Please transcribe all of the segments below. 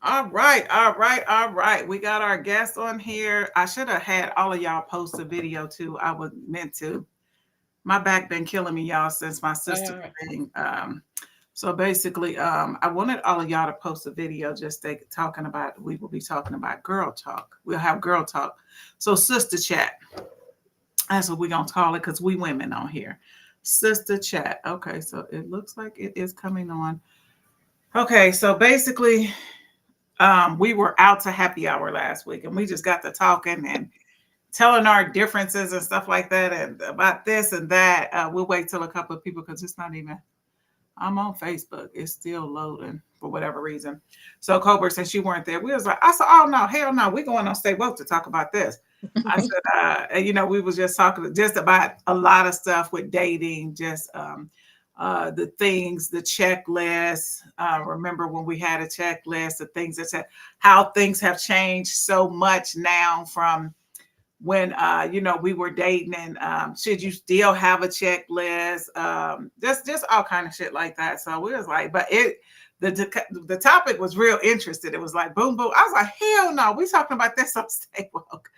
All right, all right, all right. We got our guest on here. I should have had all of y'all post a video too. I was meant to. My back been killing me, y'all, since my sister Uh, thing. So basically, I wanted all of y'all to post a video just talking about. We will be talking about girl talk. We'll have girl talk. So sister chat. That's what we're gonna call it because we women on here. Sister chat. Okay, so it looks like it is coming on. Okay, so basically, we were out to happy hour last week and we just got to talking and telling our differences and stuff like that and about this and that. We'll wait till a couple of people because it's not even, I'm on Facebook. It's still loading for whatever reason. So Colbert, since you weren't there, we was like, I said, oh no, hell no, we going on Stay Woke to talk about this. I said, we was just talking just about a lot of stuff with dating, just the things, the checklist. Remember when we had a checklist, the things that said how things have changed so much now from when we were dating and should you still have a checklist, just all kind of shit like that. So we was like, but the topic was real interested. It was like boom boom. I was like, hell no, we talking about this on Stay Woke.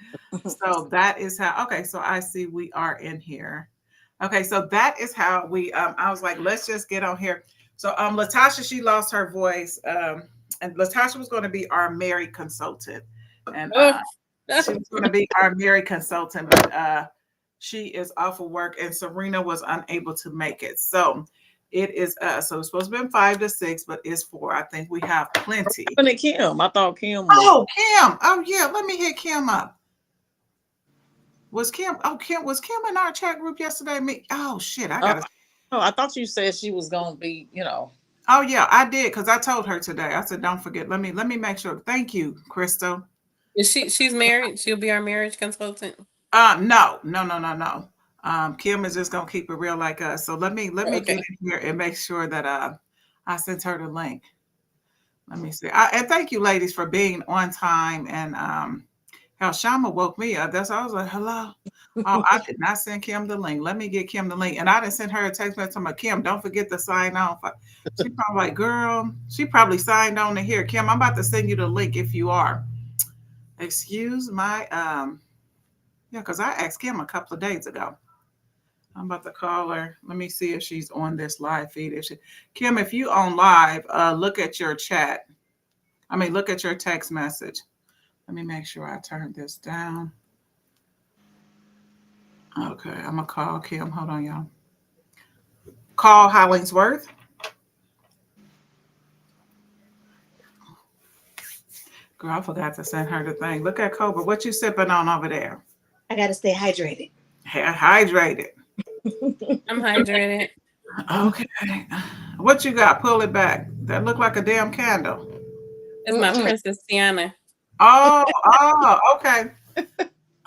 So that is how. Okay, so I see we are in here. Okay, so that is how we. I was like, let's just get on here. So Latasha, she lost her voice, and Latasha was going to be our married consultant, and oh, she was going to be our married consultant, but she is off of work, and Serena was unable to make it. So it is so it's supposed to be 5 to 6, but it's 4. I think we have plenty. Happened to Kim. I thought Kim was. Oh, Kim. Oh yeah, let me hit Kim up. Was Kim? Oh, Kim was Kim in our chat group yesterday? Me? Oh shit, I Oh, gotta. no, I thought you said she was gonna be. Oh yeah, I did because I told her today. I said, don't forget. Let me make sure. Thank you, Crystal. is she's married? She'll be our marriage consultant. No, no, no, no, no. Kim is just gonna keep it real like us. So let me get Okay. in here and make sure that I sent her the link. Let me see. And thank you, ladies, for being on time. And hell, Shama woke me up. That's why I was like, hello. Oh, I did not send Kim the link. Let me get Kim the link. And I didn't send her a text message talking about Kim, don't forget to sign on. She probably like, girl, she probably signed on to here. Kim, I'm about to send you the link if you are. Excuse my yeah, because I asked Kim a couple of days ago. I'm about to call her. Let me see if she's on this live feed. Kim, if you on live, look at your chat. I mean, look at your text message. Let me make sure I turn this down. Okay, I'm gonna call Kim. Hold on, y'all. Call Hollingsworth. Girl, I forgot to send her the thing. Look at Cobra. What you sipping on over there? I gotta stay hydrated. Hydrated. I'm hydrated. Okay. What you got? Pull it back. That look like a damn candle. It's my Mm-mm. Princess Tiana. Oh, oh, okay. Okay,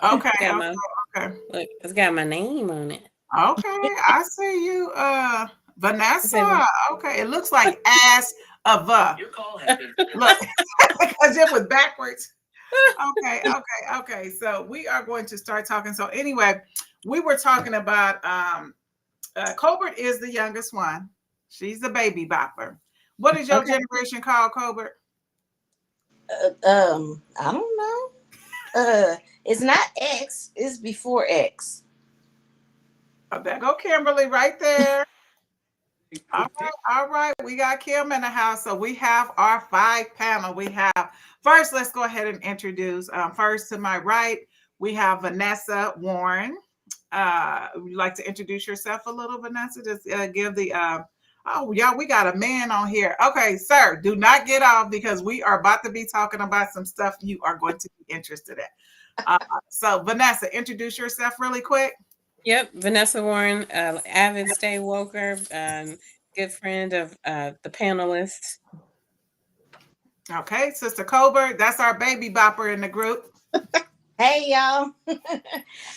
It's got okay, my okay. look. It's got my name on it. Okay, I see you, It says, Vanessa. Okay, it looks like ass of a. Look, because it was backwards. Okay, okay, okay. So we are going to start talking. So anyway, we were talking about Colbert is the youngest one. She's the baby bopper. What is your Okay. generation called, Colbert? I don't know. It's not X. It's before X. Oh, there go Kimberly right there. All right, all right. We got Kim in the house. So we have our 5 panel. We have first, let's go ahead and introduce. First to my right, we have Vanessa Warren. Would you like to introduce yourself a little, Vanessa? Just give the oh y'all, we got a man on here. Okay, sir, do not get off because we are about to be talking about some stuff you are going to be interested in. So Vanessa, introduce yourself really quick. yep, Vanessa Warren, avid stay woker, good friend of the panelists. Okay, Sister Colbert, that's our baby bopper in the group. Hey y'all.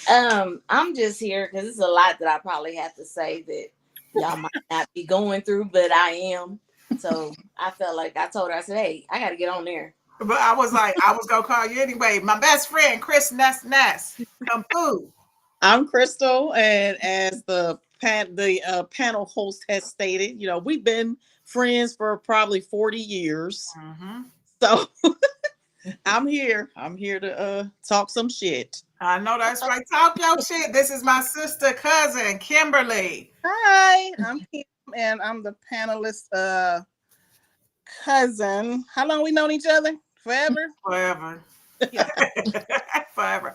I'm just here because it's a lot that I probably have to say that y'all might not be going through, but I am. So I felt like I told her, I said, hey, I gotta get on there. But I was like, I was gonna call you anyway. My best friend, Chris Ness. Come through. I'm Crystal, and as the panel host has stated, we've been friends for probably 40 years. Mm-hmm. So I'm here. I'm here to talk some shit. I know that's right. Talk your shit. This is my sister cousin, Kimberly. Hi, I'm Kim, and I'm the panelist cousin. How long we known each other? Forever? Forever. Yeah. Forever.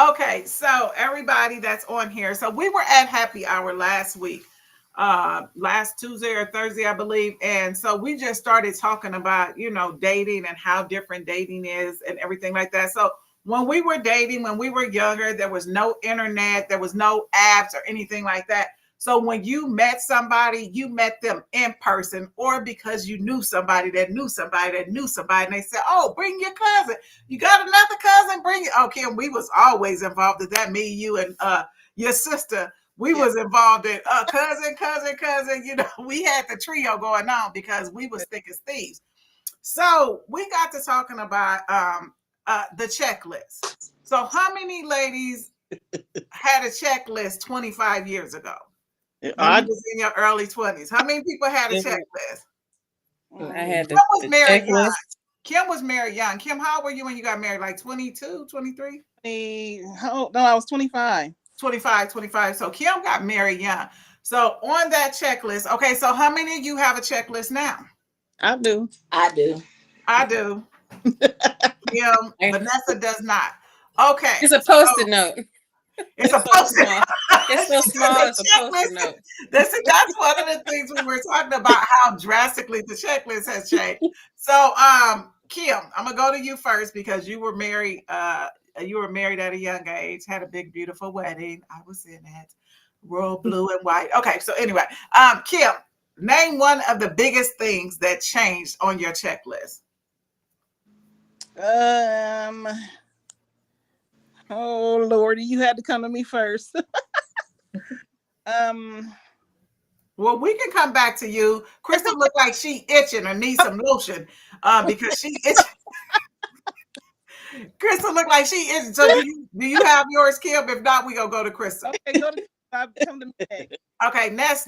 Okay, so everybody that's on here. So we were at happy hour last week, last Tuesday or Thursday, I believe. And so we just started talking about, dating and how different dating is and everything like that. So when we were dating, when we were younger, there was no internet, there was no apps or anything like that. So when you met somebody, you met them in person, or because you knew somebody that knew somebody that knew somebody, and they said, "Oh, bring your cousin. You got another cousin? Bring it." Okay, and we was always involved in that. Me, you, and your sister. We was involved in cousin. We had the trio going on because we was thick as thieves. So we got to talking about the checklist. So how many ladies had a checklist 25 years ago? When you was in your early 20s. How many people had a checklist? I had Kim was married young. checklist. Kim was married young. Kim, how old were you when you got married? Like 22, 23? No, I was 25. 25. So Kim got married young. So on that checklist, okay, so how many of you have a checklist now? I do. I do. Kim, Vanessa does not. Okay. It's a post-it note. It's a post-it note. It's so small. It's a post-it note. That's one of the things we were talking about, how drastically the checklist has changed. So, Kim, I'm gonna go to you first because you were married. You were married at a young age, had a big, beautiful wedding. I was in it, royal blue and white. Okay, so anyway, Kim, name one of the biggest things that changed on your checklist. Oh Lordy, you had to come to me first. Well, we can come back to you. Crystal looked like she itching or needs some lotion because she itching. Crystal looked like she itching. So do you have yours, Kim? If not, we gonna go to Crystal. Okay, come to me. Okay, Nas.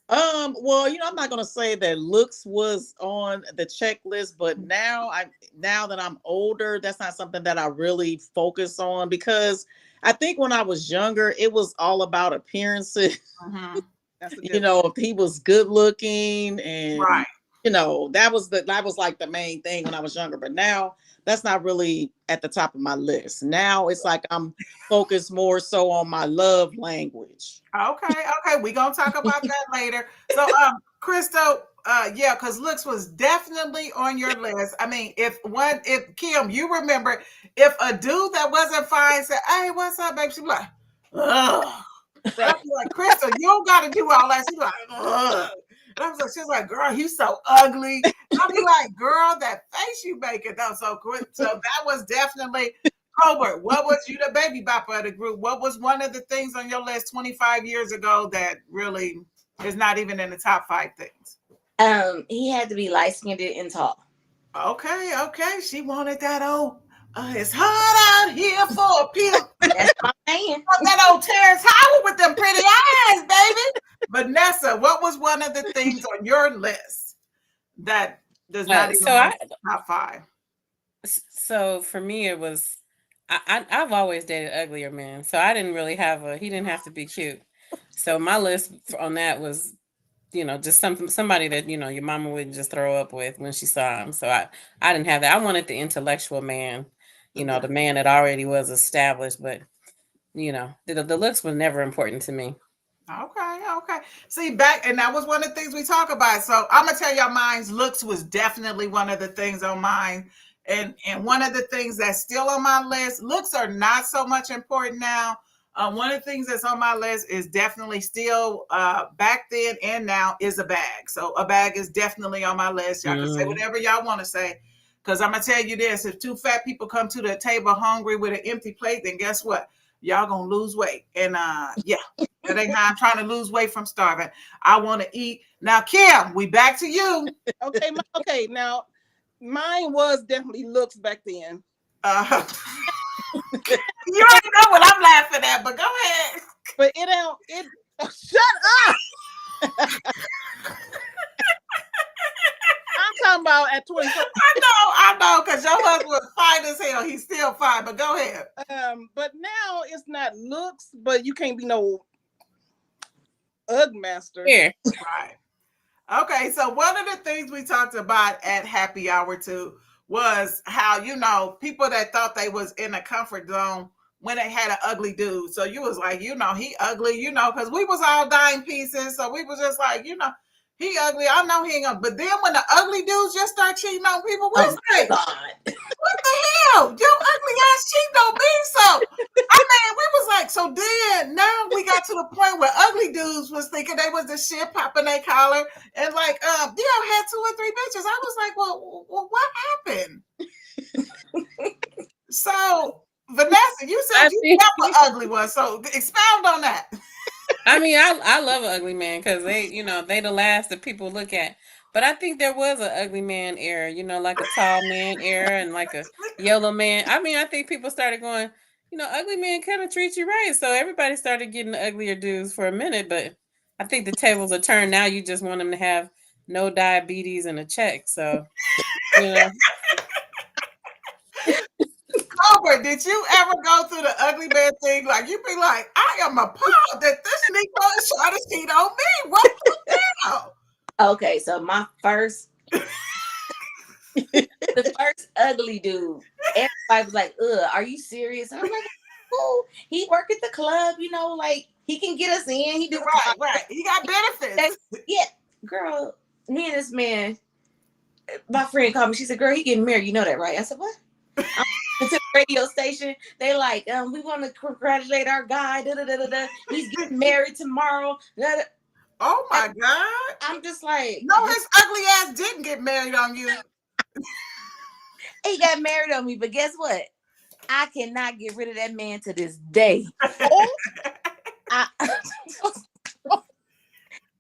Well, I'm not gonna say that looks was on the checklist, but now that I'm older, that's not something that I really focus on, because I think when I was younger, it was all about appearances. Mm-hmm. If he was good looking, and right. that was like the main thing when I was younger. But now that's not really at the top of my list. Now it's like I'm focused more so on my love language. Okay. We're gonna talk about that later. So Crystal, because looks was definitely on your list. I mean, if Kim, you remember, if a dude that wasn't fine said, "Hey, what's up, babe?" She'd be like, "Ugh." I'd be like, "Crystal, you don't gotta do all that." She's like, "Ugh." And she's like, "Girl, you so ugly." I'll be like, "Girl, that face you making though." So that was definitely Colbert. What was you the baby bopper of the group? What was one of the things on your list 25 years ago that really is not even in the top 5 things? He had to be light-skinned and tall. Okay. She wanted that old. It's hot out here for a pimp. That's my man. That old Terrence Howard with them pretty eyes, baby. Vanessa, what was one of the things on your list that does not even have top 5? So for me, it was I've always dated uglier men, so I didn't really he didn't have to be cute. So my list on that was, just somebody that your mama wouldn't just throw up with when she saw him. So I didn't have that. I wanted the intellectual man, the man that already was established, but the looks were never important to me. Okay. See, and that was one of the things we talk about. So I'm gonna tell y'all, mine's looks was definitely one of the things on mine. And one of the things that's still on my list, looks are not so much important now. One of the things that's on my list is definitely still back then and now is a bag. So a bag is definitely on my list. Y'all can say whatever y'all want to say. Because I'm going to tell you this, if 2 fat people come to the table hungry with an empty plate, then guess what? Y'all going to lose weight. And that ain't how I'm trying to lose weight from starving. I want to eat. Now, Kim, we back to you. Okay. Now, mine was definitely looks back then. You already know what I'm laughing at, but go ahead. But shut up. I'm talking about at 24. I know, because your husband was fine as hell. He's still fine, but go ahead. But now it's not looks, but you can't be no Ugg master. Here. Right. Okay, so one of the things we talked about at happy hour too was how, you know, people that thought they was in a comfort zone when they had an ugly dude. So you was like, you know, he ugly, you know, because we was all dying pieces. So we was just like, you know, he ugly. I know he ain't ugly. But then when the ugly dudes just start cheating on people, we Oh say, my God. what the hell? Your ugly ass cheating on me. So I mean, we was like, so then now we got to the point where ugly dudes was thinking they was the shit, popping their collar, and like, had 2 or 3 bitches. I was like, well what happened? So Vanessa, you said you have an ugly one, so expound on that. I mean, I love an ugly man because they, you know, they the last that people look at. But I think there was an ugly man era, you know, like a tall man era and like a yellow man. I mean, I think people started going, you know, ugly men kind of treat you right. So everybody started getting the uglier dudes for a minute. But I think the tables are turned now. You just want them to have no diabetes and a check. So, you know. Cobra, did you ever go through the ugly man thing? Like you be like, I am appalled that this Negro is trying to cheat on me. What the hell? Okay, so my first, the first ugly dude, everybody was like, "Ugh, are you serious?" And I'm like, "Cool. He work at the club, you know, like he can get us in. He do Right. He got benefits. Yeah, girl. Me and this man, my friend called me. She said, "Girl, he getting married. You know that, right?" I said, "What?" To the radio station, they like, we want to congratulate our guy. Da, da, da, da, da. He's getting married tomorrow. Da, da. Oh my God. I'm just like, no, his ugly ass didn't get married on you. He got married on me, but guess what? I cannot get rid of that man to this day.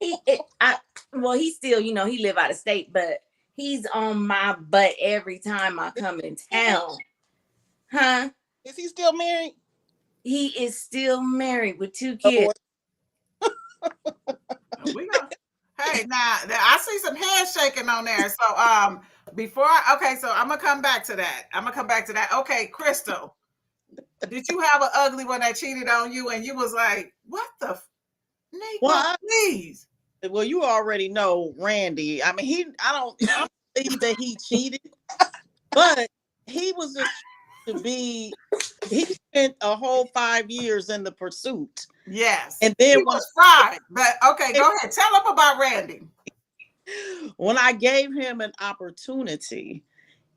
He's still, you know, he live out of state, but he's on my butt every time I come in town. Huh? Is he still married? He is still married with 2 kids. Hey, now I see some head shaking on there. So so I'm gonna come back to that. Okay, Crystal, did you have an ugly one that cheated on you and you was like, what the Negro, please? Well, you already know Randy. I mean, I don't believe that he cheated, but he was just he spent a whole 5 years in the pursuit. Yes. And then he was fried. But okay, go ahead. Tell him about Randy. When I gave him an opportunity,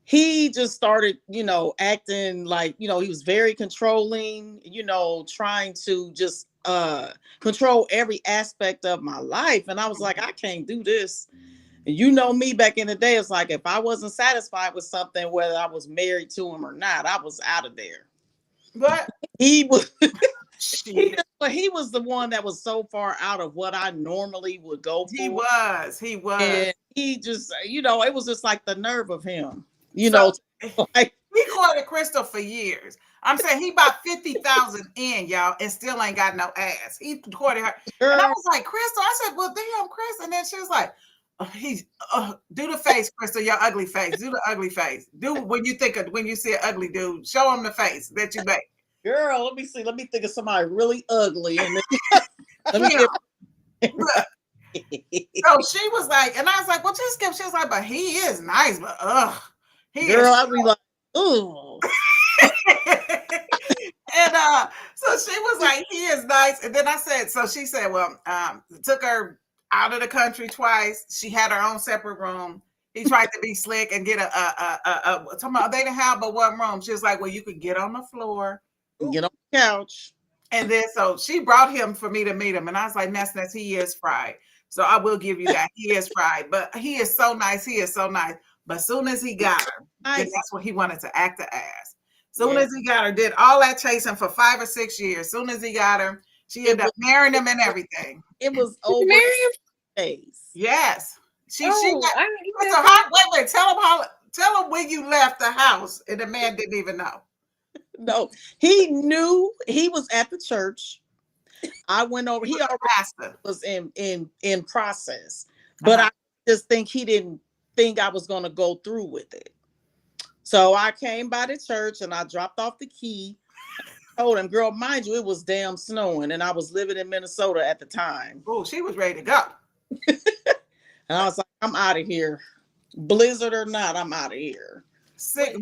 he just started, you know, acting like, you know, he was very controlling, you know, trying to just control every aspect of my life. And I was like, I can't do this. And you know me back in the day, it's like if I wasn't satisfied with something, whether I was married to him or not, I was out of there. But he was he was the one that was so far out of what I normally would go for. He was. And he just, you know, it was just like the nerve of him, you know. Like, he courted Crystal for years. I'm saying he bought 50,000 in, y'all, and still ain't got no ass. He courted her. And I was like, Crystal, I said, well, damn, Chris. And then she was like, do the face, Crystal, your ugly face. Do the ugly face. Do when you see an ugly dude, show him the face that you make. Girl, let me see. Let me think of somebody really ugly. And let me so she was like, and I was like, well, just give. She was like, but he is nice, but girl, I'd be like, ooh. And so she was like, he is nice. And then I said, so she said, well, took her out of the country twice. She had her own separate room. He tried to be slick and get they didn't have but one room. She was like, well, you could get on the floor, get on the couch. And then so she brought him for me to meet him. And I was like, Ness, he is fried. So I will give you that. He is fried, but he is so nice. He is so nice. But as soon as he got her, then that's what he wanted to act the ass. Soon as he got her, did all that chasing for 5 or 6 years. Soon as he got her, she ended up marrying him and everything. It was over days. Yes. She got so wait, tell him when you left the house, and the man didn't even know. No, he knew he was at the church. I went over. He already was in process, but I just think he didn't think I was going to go through with it. So I came by the church and I dropped off the key. Told him, girl, mind you, it was damn snowing, and I was living in Minnesota at the time. Oh, she was ready to go. And I was like, I'm out of here. Blizzard or not, I'm out of here.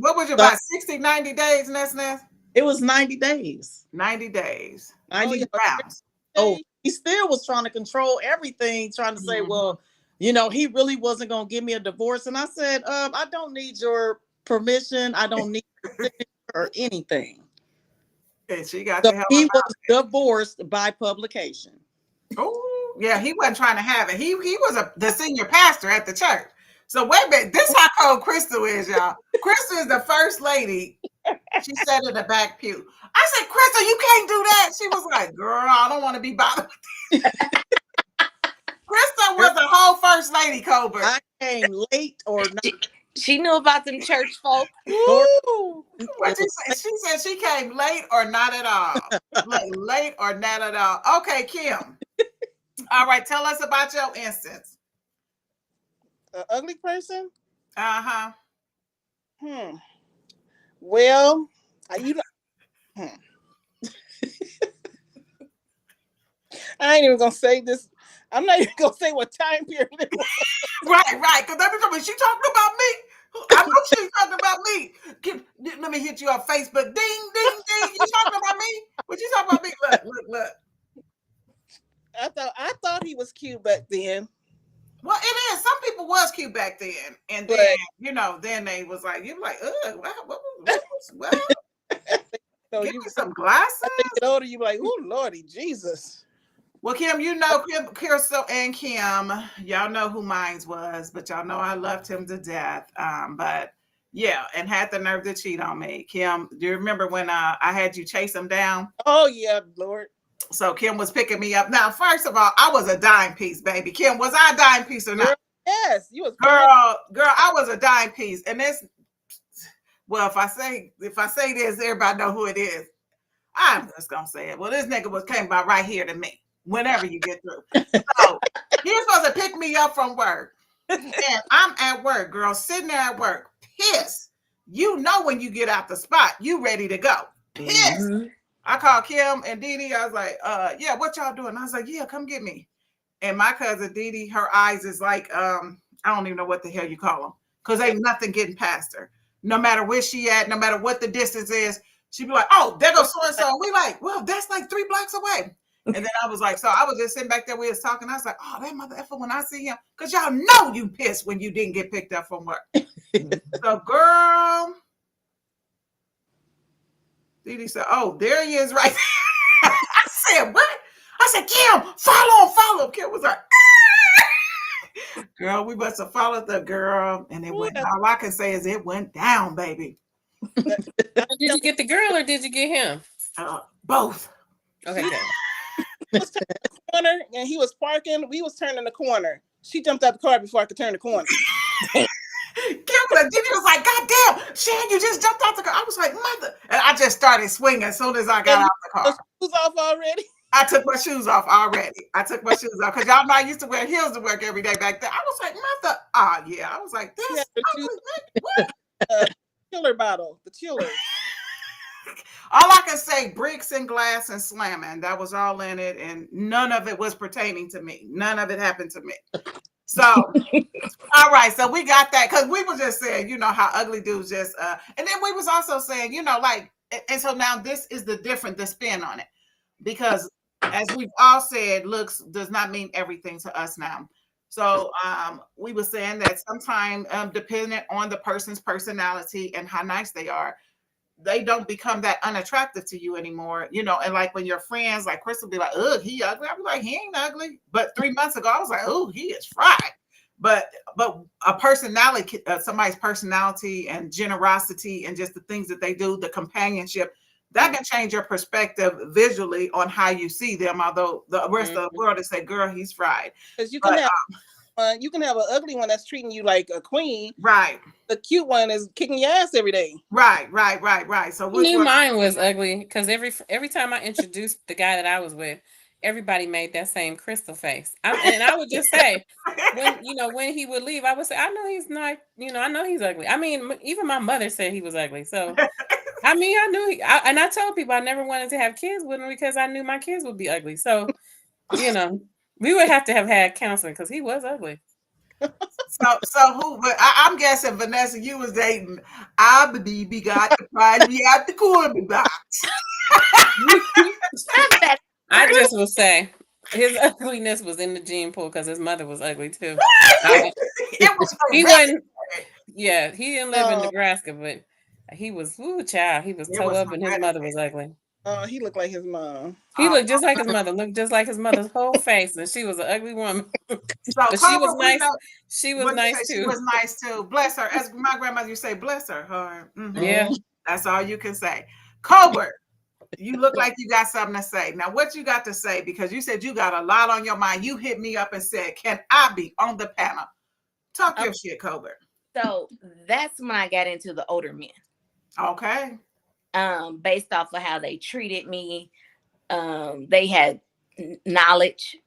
What was your about 60, 90 days, Ness? It was 90 days. 90 days. 90 rounds. Oh, he still was trying to control everything, trying to say, well, you know, he really wasn't going to give me a divorce. And I said, I don't need your permission. I don't need your signature or anything. And she got So the hell he out was of it. divorced by publication. Oh, yeah, he wasn't trying to have it. He was the senior pastor at the church. So wait a minute, this is how cold Crystal is, y'all. Crystal is the first lady. She sat in the back pew. I said, Crystal, you can't do that. She was like, girl, I don't want to be bothered with this. Crystal was the whole first lady, Colbert. I came late or not. She knew about them church folk. What she said? She said she came late or not at all. Like late or not at all. Okay, Kim. All right, tell us about your instance. An ugly person? Uh-huh. Well, I ain't even gonna say this. I'm not even gonna say what time period it was. Right. Because every time she talking about me, I know she's talking about me. Let me hit you on Facebook. Ding, ding, ding. You talking about me? What you talking about me? Look. I thought he was cute back then. Well, it is. Some people was cute back then, and then then they was like, you like, ugh, what? So Give you me some glasses. I think get older, you be like, oh Lordy Jesus. Well, Kim, Crystal and Kim, y'all know who mine was, but y'all know I loved him to death. But yeah, and had the nerve to cheat on me. Kim, do you remember when I had you chase him down? Oh yeah, Lord. So Kim was picking me up. Now, first of all, I was a dime piece, baby. Kim, was I a dime piece or not? Girl, yes, you was girl, I was a dime piece. And this, well, if I say this, everybody know who it is. I'm just gonna say it. Well, this nigga came by right here to me. Whenever you get through. So he was supposed to pick me up from work. And I'm at work, girl, sitting there at work, pissed. You know when you get out the spot, you ready to go. Pissed. Mm-hmm. I called Kim and Dee Dee. I was like, yeah, what y'all doing? I was like, yeah, come get me. And my cousin Dee Dee, her eyes is like, I don't even know what the hell you call them. Because ain't nothing getting past her. No matter where she at, no matter what the distance is, she'd be like, oh, there goes so-and-so. And we like, well, that's like 3 blocks away. And then I was like, so I was just sitting back there, we was talking. I was like, oh, that mother effer when I see him. Because y'all know you pissed when you didn't get picked up from work. So, girl, Dee Dee said, oh, there he is right there. I said, what? I said, Kim, follow. Kim was like, girl, we must have followed the girl. And it went, all I can say is it went down, baby. Did you get the girl or did you get him? Both. Okay, good. Was turning the corner and he was parking. We was turning the corner. She jumped out the car before I could turn the corner. Kim was like, God damn, Shan, you just jumped out the car. I was like, mother. And I just started swinging as soon as I got out the car. Shoes off already? I took my shoes off already. Because y'all know I used to wear heels to work every day back then. I was like, mother. Yeah. I was like, this what? Chiller bottle. The chiller. All I can say, bricks and glass and slamming. That was all in it, and none of it was pertaining to me. None of it happened to me. So, all right. So we got that because we were just saying, how ugly dudes just. And then we was also saying, and so now this is the spin on it, because as we've all said, looks does not mean everything to us now. So we were saying that sometimes, depending on the person's personality and how nice they are, they don't become that unattractive to you anymore, and like when your friends like Chris will be like, ugh, he ugly. I'll be like, he ain't ugly. But 3 months ago, I was like, oh, he is fried. But a personality, somebody's personality and generosity and just the things that they do, the companionship, that can change your perspective visually on how you see them. Although the rest of the world is say, girl, he's fried. Because you can have an ugly one that's treating you like a queen. Right. The cute one is kicking your ass every day. Right. So I knew mine was ugly because every time I introduced the guy that I was with, everybody made that same crystal face. And I would just say, when he would leave, I would say, I know he's not, I know he's ugly. I mean, even my mother said he was ugly. So, I mean, I knew, and I told people I never wanted to have kids with him because I knew my kids would be ugly. So, we would have to have had counseling because he was ugly. So who? But I'm guessing Vanessa, you was dating. I believe he got the prize. We have the corner box. I just will say his ugliness was in the gene pool because his mother was ugly too. It was He horrific. wasn't. Yeah, he didn't live in Oh. Nebraska, but he was child. He was It toe was up, and his mother was ugly. He looked like his mom. He looked just like his mother. Looked just like his mother's whole face, and she was an ugly woman. So But she was Cobra, we nice. know- She was what you nice say, too. She was nice too. Bless her. As my grandmother used to say, bless her. Yeah. That's all you can say. Colbert, you look like you got something to say. Now, what you got to say? Because you said you got a lot on your mind. You hit me up and said, can I be on the panel? Talk your shit, Colbert. So that's when I got into the older men. Okay. Based off of how they treated me. They had knowledge,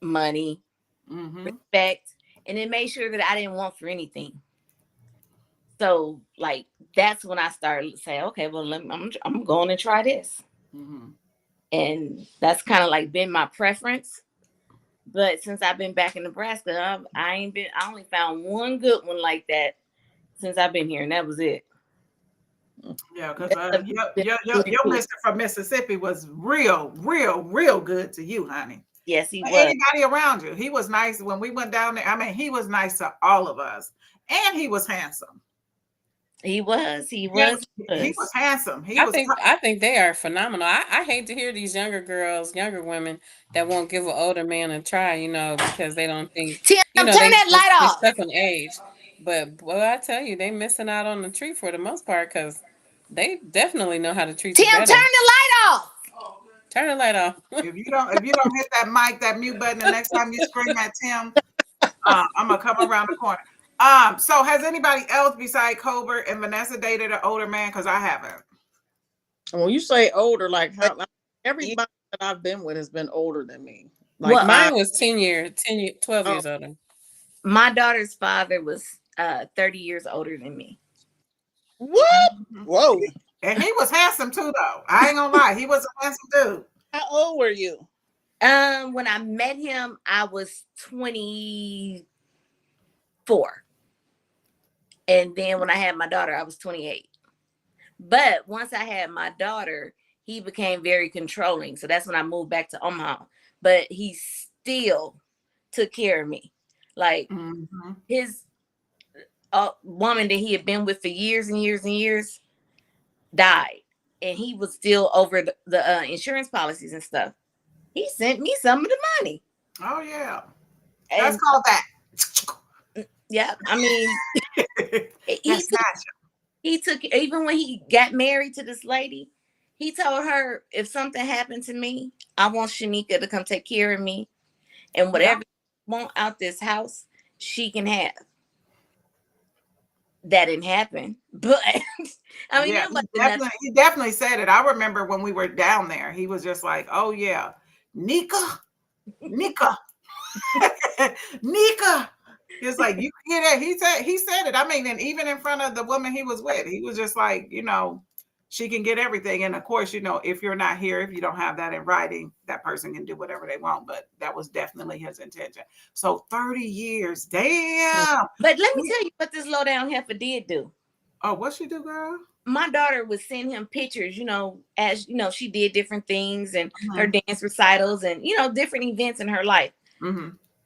money, respect, and it made sure that I didn't want for anything. So, like, that's when I started to say, okay, well, I'm going to try this. And that's kind of like been my preference. But since I've been back in Nebraska, I only found one good one like that since I've been here, and that was it. Yeah, because your mister from Mississippi was real good to you, honey. Yes, he was. Anybody around you. He was nice when we went down there. I mean, he was nice to all of us. And he was handsome. He was handsome. I think they are phenomenal. I hate to hear these younger women that won't give an older man a try, because they don't think, Tim, turn that light off. They're stuck on age. But boy, I tell you, they missing out on the treat for the most part because they definitely know how to treat you better. Tim, turn the light off. Turn the light off. If you don't hit that mic, that mute button, the next time you scream at Tim, I'm gonna come around the corner. So has anybody else beside Colbert and Vanessa dated an older man? Because I haven't. When you say older, like everybody that I've been with has been older than me. Like mine was 12 years older. My daughter's father was 30 years older than me. What? Whoa. And he was handsome too, though. I ain't gonna lie, he was a handsome dude. How old were you? When I met him, I was 24. And then when I had my daughter, I was 28. But once I had my daughter, he became very controlling. So that's when I moved back to Omaha. But he still took care of me. Like his woman that he had been with for years and years and years died. And he was still over the insurance policies and stuff. He sent me some of the money. Oh, yeah. That's called that. Yeah, I mean, he took, even when he got married to this lady, he told her, if something happened to me, I want Shanika to come take care of me. And whatever you want out this house, she can have. That didn't happen. But, I mean, he definitely said it. I remember when we were down there, he was just like, oh, yeah, Nika. Nika. It's like, you hear that? He said it. I mean, and even in front of the woman he was with, he was just like, she can get everything. And of course, if you're not here, if you don't have that in writing, that person can do whatever they want. But that was definitely his intention. So 30 years, damn. But let me tell you what this low down heifer did do. Oh, what she do, girl? My daughter would send him pictures, as she did different things and her dance recitals and different events in her life.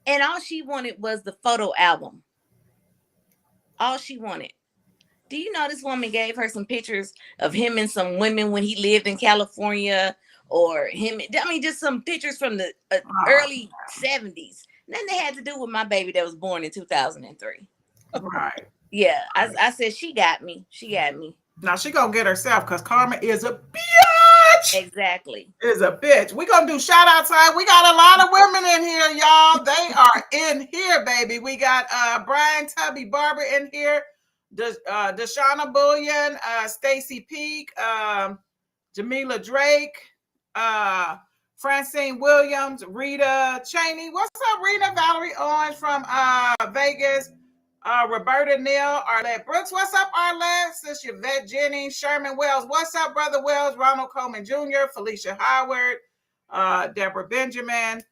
And all she wanted was the photo album. All she wanted. Do you know this woman gave her some pictures of him and some women when he lived in California, or him? I mean, just some pictures from the early 70s. Then they had to do with my baby that was born in 2003. Right. Yeah, I said she got me. She got me. Now she gonna get herself because Karma is a bitch. Exactly. Is a bitch. We gonna do shout out time. We got a lot of women in here, y'all. They are in here, baby. We got Brian Tubby Barber in here, Deshauna Bullion, Stacy Peak, Jamila Drake, Francine Williams, Rita Cheney. What's up, Rita? Valerie Owens from Vegas. Roberta Neal, Arlette Brooks. What's up, Arlette? Sister Yvette Jennings, Sherman Wells. What's up, Brother Wells? Ronald Coleman Jr., Felicia Howard, Deborah Benjamin,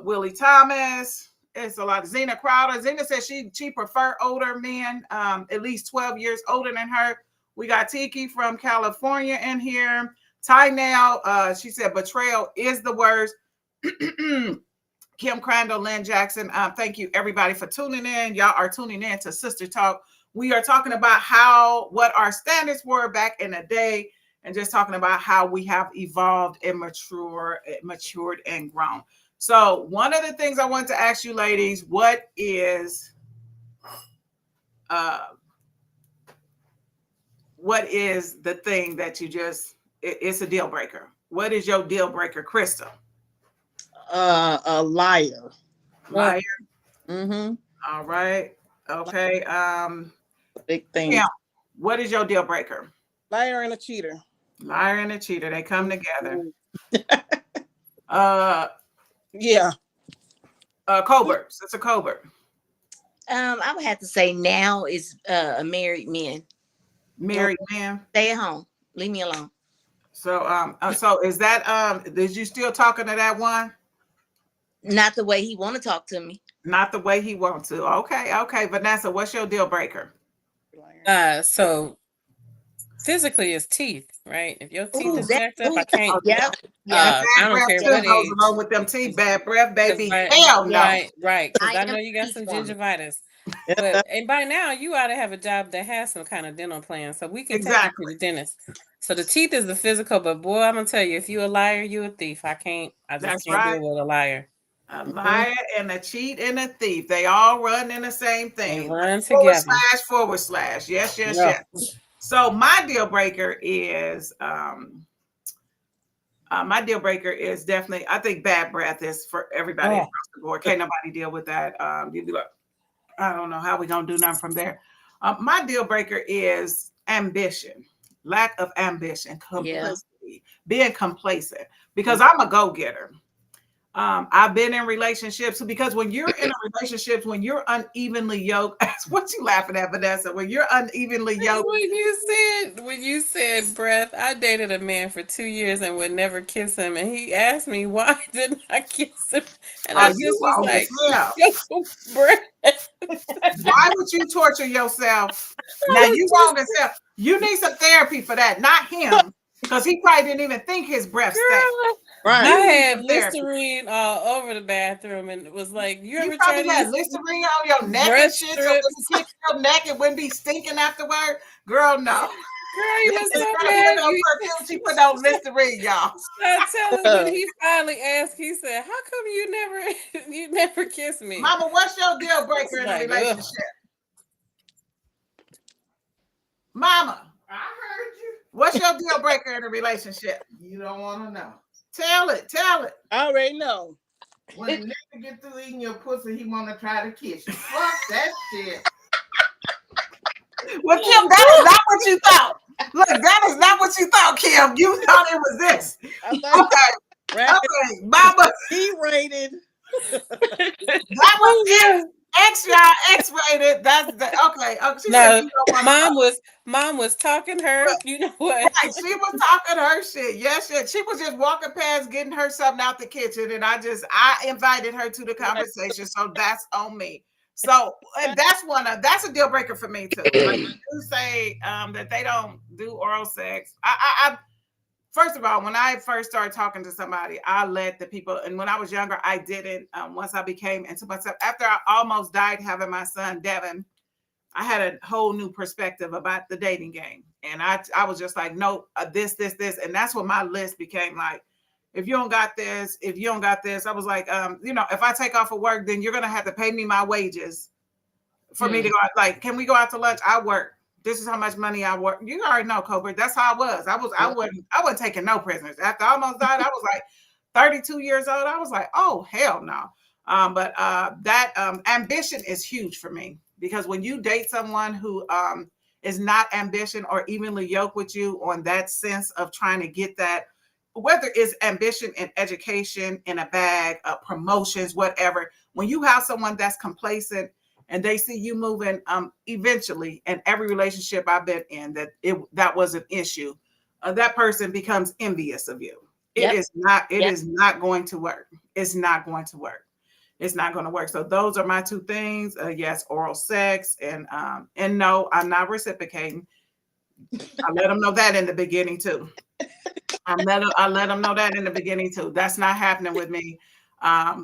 Willie Thomas. It's a lot. Zena Crowder. Zena says she prefer older men, at least 12 years older than her. We got Tiki from California in here. Ty Now, she said betrayal is the worst. Kim Crandall, Lynn Jackson. Thank you, everybody, for tuning in. Y'all are tuning in to Sister Talk. We are talking about what our standards were back in the day, and just talking about how we have evolved and matured and grown. So one of the things I want to ask you, ladies, what is the thing that you just, it's a deal breaker? What is your deal breaker, Crystal? A liar. Liar. Mm-hmm. All right. Okay. Big thing. Yeah. What is your deal breaker? Liar and a cheater. Liar and a cheater. They come together. Yeah. Colbert. It's a Colbert. I would have to say now is a married man. Married man. Stay at home. Leave me alone. So so is that did you still talking to that one? Not the way he want to talk to me. Not the way he wants to. Okay. Vanessa, what's your deal breaker? So physically it's teeth, right? If your teeth is that- jacked up, I can't. Yeah. I don't care what goes age. along with them teeth. Bad breath, baby. Right, Hell no. Right. Because I I know am you got teeth some woman. gingivitis. But and by now you ought to have a job that has some kind of dental plan, so we can take Exactly. you to the dentist. So the teeth is the physical, but boy, I'm gonna tell you, if you a liar, you a thief. I just That's can't right. deal with a liar. A liar and a cheat and a thief. They all run in the same thing. They run Forward together. slash. Yes. Yeah. So my deal breaker is definitely, I think bad breath is for everybody across the board. Can't nobody deal with that. You'd be like, I don't know how we gonna do nothing from there. My deal breaker is ambition, lack of ambition, complicity, being complacent, because I'm a go-getter. I've been in relationships, because when you're in a relationship, when you're unevenly yoked, what you laughing at, Vanessa? When you're unevenly yoked. When you said breath, I dated a man for 2 years and would never kiss him, and he asked me why didn't I kiss him, and I just was like, breath. Why would you torture yourself? Now you wrong yourself. You need some therapy for that, not him, because he probably didn't even think his breath stank. Right. I had Listerine all over the bathroom, and it was like, you ever tried to use Listerine on your neck and shit, so when you kiss your neck, it wouldn't be stinking afterward? Girl, no. Girl, you was so bad. She put on Listerine, y'all. I tell him when he finally asked, he said, "How come you never kiss me?" Mama, what's your deal breaker in a relationship? Mama, I heard you. What's your deal breaker in a relationship? You don't want to know. Tell it. I already know. When the nigga get through eating your pussy, he want to try to kiss you. Fuck that shit. Well, Kim, that is not what you thought. Look, that is not what you thought, Kim. You thought it was this. Okay, Mama. G-rated. That was it. X-rated. That's the okay. She no, mom was talking her. But, you know what? Right, she was talking her shit. Yes, she was just walking past, getting her something out the kitchen, and I invited her to the conversation. So that's on me. So that's a deal breaker for me too. Like you say that they don't do oral sex. I first of all, when I first started talking to somebody, I let the people, and when I was younger, I didn't. Once I became into myself, after I almost died having my son, Devin, I had a whole new perspective about the dating game. And I was just like, no, this. And that's when my list became like, if you don't got this, I was like, if I take off of work, then you're going to have to pay me my wages for me to go out. Like, can we go out to lunch? I work. This is how much money I work. You already know, Colbert. That's how I was. I wasn't taking no prisoners. After I almost died, I was like 32 years old. I was like, oh, hell no. But that ambition is huge for me, because when you date someone who is not ambition or evenly yoked with you on that sense of trying to get that whether it's ambition and education in a bag, promotions, whatever, when you have someone that's complacent and they see you moving, eventually, in every relationship I've been in, that was an issue, that person becomes envious of you. It is not. It is not going to work. It's not going to work. It's not going to work. So those are my two things. Yes, oral sex, and no, I'm not reciprocating. I let them know that in the beginning too. I let them know that in the beginning too. That's not happening with me.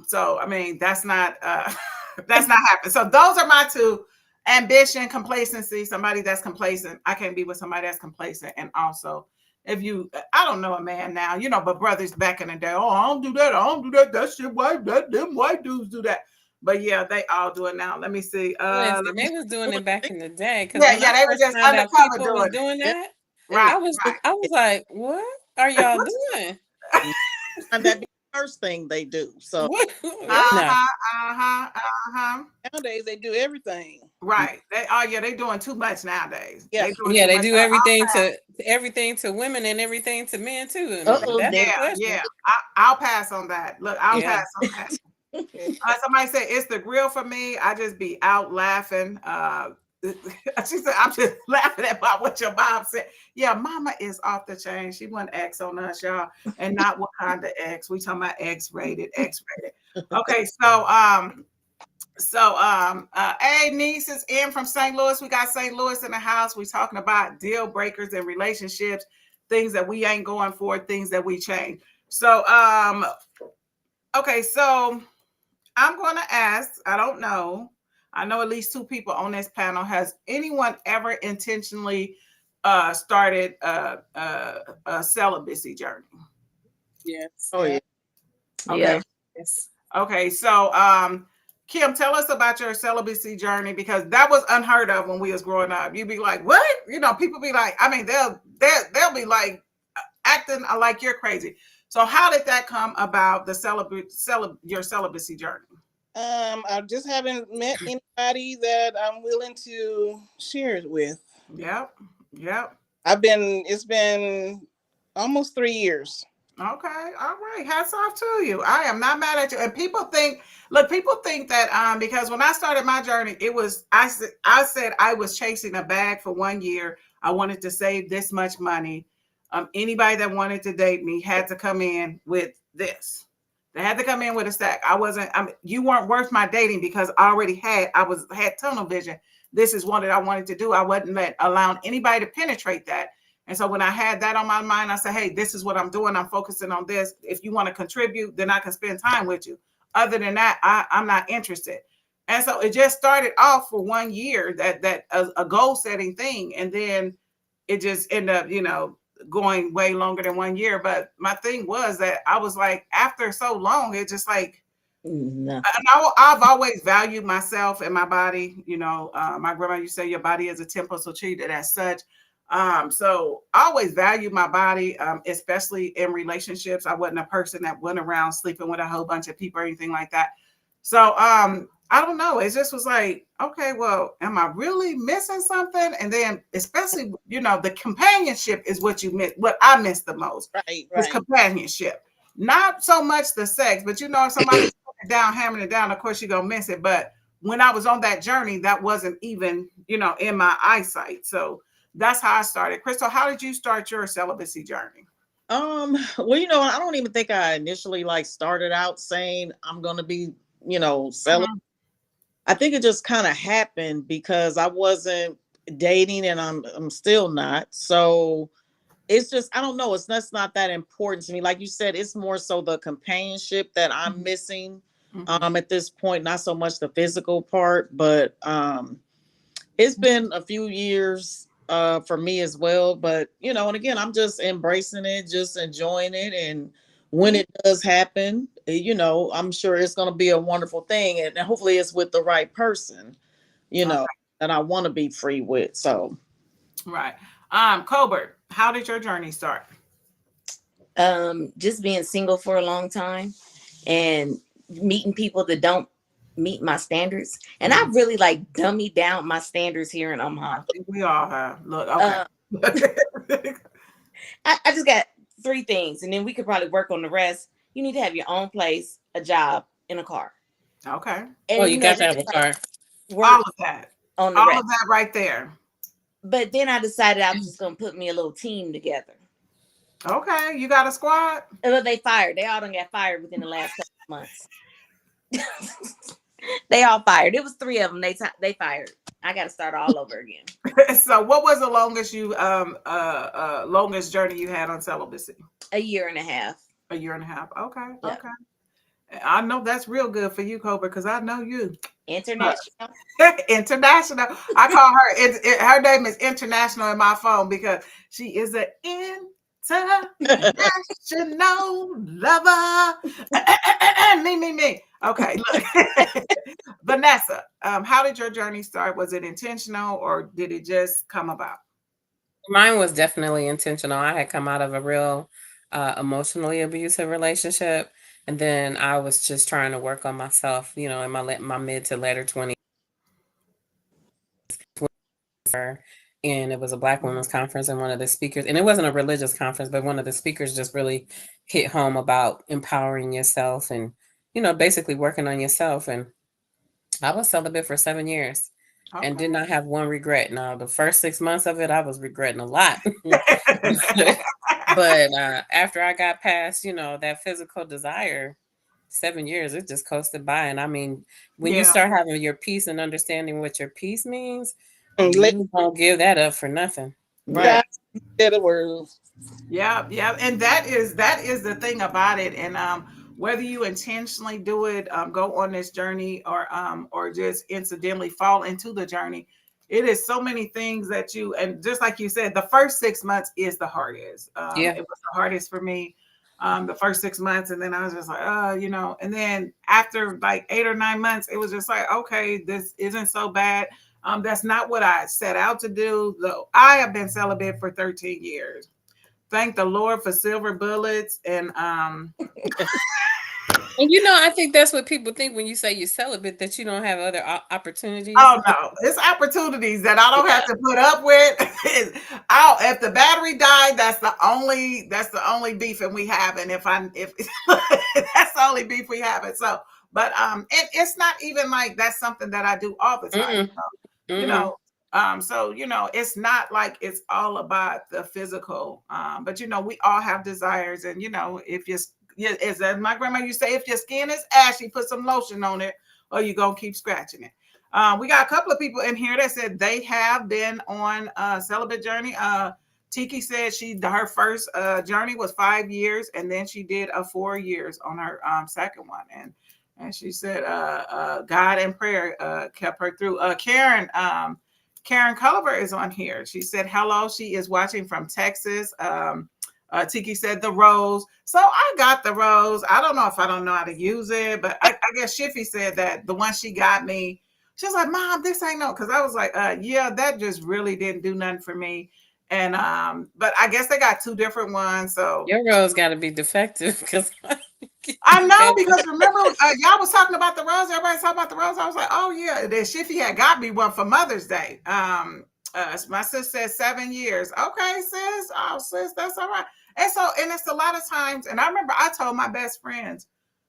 So I mean, that's not that's not happening. So those are my two: ambition, complacency. Somebody that's complacent. I can't be with somebody that's complacent. And also, if you, I don't know a man now, but brothers back in the day, oh, I don't do that. I don't do that. That shit white. Them white dudes do that. But yeah, they all do it now. Let me see. Listen, they was doing it back in the day. Yeah, they were just undercover was doing that. Right. I was like, what are y'all doing? And that be the first thing they do. So nowadays they do everything. Right. They doing too much nowadays. Yeah. They do everything to women and everything to men too. I'll pass on that. Look, I'll pass on that. Somebody said it's the grill for me. I just be out laughing. She said, I'm just laughing about what your mom said. Yeah, mama is off the chain. She went X on us, y'all. And not what kind of X. We talking about X-rated. Okay, hey, niece is in from St. Louis. We got St. Louis in the house. We talking about deal breakers in relationships, things that we ain't going for, things that we change. So, okay, so I'm going to ask, I don't know. I know at least two people on this panel. Has anyone ever intentionally started a celibacy journey? Yes. Oh, yeah. Okay. Yeah. Yes. Okay, so Kim, tell us about your celibacy journey, because that was unheard of when we was growing up. You'd be like, what? People be like, I mean, they'll be like acting like you're crazy. So how did that come about, your celibacy journey? I just haven't met anybody that I'm willing to share it with. Yep. It's been almost 3 years. Okay, all right. Hats off to you. I am not mad at you. And people think that because when I started my journey, I said I was chasing a bag for 1 year. I wanted to save this much money. Anybody that wanted to date me had to come in with this. They had to come in with a stack. You weren't worth my dating, because I already had tunnel vision. This is what I wanted to do. I wasn't allowing anybody to penetrate that. And so when I had that on my mind, I said, hey, this is what I'm doing. I'm focusing on this. If you want to contribute, then I can spend time with you. Other than that, I'm not interested. And so it just started off for 1 year, that a goal setting thing. And then it just ended up, going way longer than 1 year. But my thing was that I was like, after so long, it's just like, I've always valued myself and my body. My grandma used to say your body is a temple, so treat it as such. So I always valued my body, especially in relationships. I wasn't a person that went around sleeping with a whole bunch of people or anything like that. So I don't know. It just was like, okay, well, am I really missing something? And then especially, the companionship is what you miss. What I miss the most is companionship. Not so much the sex, but if somebody's hammering it down, of course you're gonna miss it. But when I was on that journey, that wasn't even, in my eyesight. So that's how I started. Crystal, how did you start your celibacy journey? Well, I don't even think I initially started out saying I'm gonna be, celibate. I think it just kind of happened because I wasn't dating, and I'm still not. So it's just, I don't know. That's not that important to me. Like you said, it's more so the companionship that I'm missing at this point, not so much the physical part, but it's been a few years for me as well. But, and again, I'm just embracing it, just enjoying it. And when it does happen, I'm sure it's going to be a wonderful thing. And hopefully it's with the right person, that I want to be free with. So. Right. Colbert, how did your journey start? Just being single for a long time and meeting people that don't meet my standards. And I really dummy down my standards here in Omaha. I think we all have. Look, okay. I just got 3 things, and then we could probably work on the rest. You need to have your own place, a job, and a car. Okay. Oh, And you got to have a car. work All of that. on the All rest. of that right there. But then I decided I was just gonna put me a little team together. Okay. You got a squad? But they fired. They all done got fired within the last couple of months. They all fired. It was 3 of them. They fired. I got to start all over again. So what was the longest longest journey you had on celibacy? A year and a half. A year and a half. Okay. Yeah. Okay. I know that's real good for you, Cobra, because I know you. International. International. I call her. Her name is International in my phone because she is an international lover. Me. Okay, look. Vanessa, how did your journey start? Was it intentional or did it just come about? Mine was definitely intentional. I had come out of a real emotionally abusive relationship, and then I was just trying to work on myself, in my mid to later 20s. And it was a Black women's conference, and one of the speakers, and it wasn't a religious conference, but one of the speakers just really hit home about empowering yourself and, basically working on yourself. And I was celibate for 7 years and did not have one regret. Now, the first 6 months of it, I was regretting a lot. But after I got past, that physical desire, 7 years, it just coasted by. And I mean, when you start having your peace and understanding what your peace means, you don't give that up for nothing. Right. The word. Yeah. And that is the thing about it. And whether you intentionally do it, go on this journey or just incidentally fall into the journey, it is so many things that and just like you said, the first 6 months is the hardest. It was the hardest for me. The first 6 months, and then I was just like, and then after like 8 or 9 months, it was just like, okay, this isn't so bad. That's not what I set out to do. Though I have been celibate for 13 years. Thank the Lord for silver bullets and And I think that's what people think when you say you're celibate, that you don't have other opportunities. Oh no, it's opportunities that I don't have to put up with. If the battery died, that's the only beefing we have. And if that's the only beef we have. And so, but it's not even like that's something that I do all the time. So it's not like it's all about the physical. But we all have desires, and if as my grandma used to say, if your skin is ashy, put some lotion on it, or you're gonna keep scratching it. We got a couple of people in here that said they have been on a celibate journey. Tiki said her first journey was 5 years, and then she did 4 years on her second one, and she said God and prayer kept her through. Karen Culliver is on here. She said hello. She is watching from Texas. Tiki said the rose. So I got the rose. I don't know if I don't know how to use it, but I guess Shiffy said that the one she got me, she was like, Mom, this ain't no, because I was like, yeah, that just really didn't do nothing for me. And but I guess they got 2 different ones. So your rose got to be defective because I know, because remember y'all was talking about the rose. Everybody's talking about the rose. I was like, oh yeah, then Shiffy had got me one for Mother's Day. My sis said 7 years. Okay, sis. Oh, sis, that's all right. And so, and it's a lot of times, and I remember I told my best friends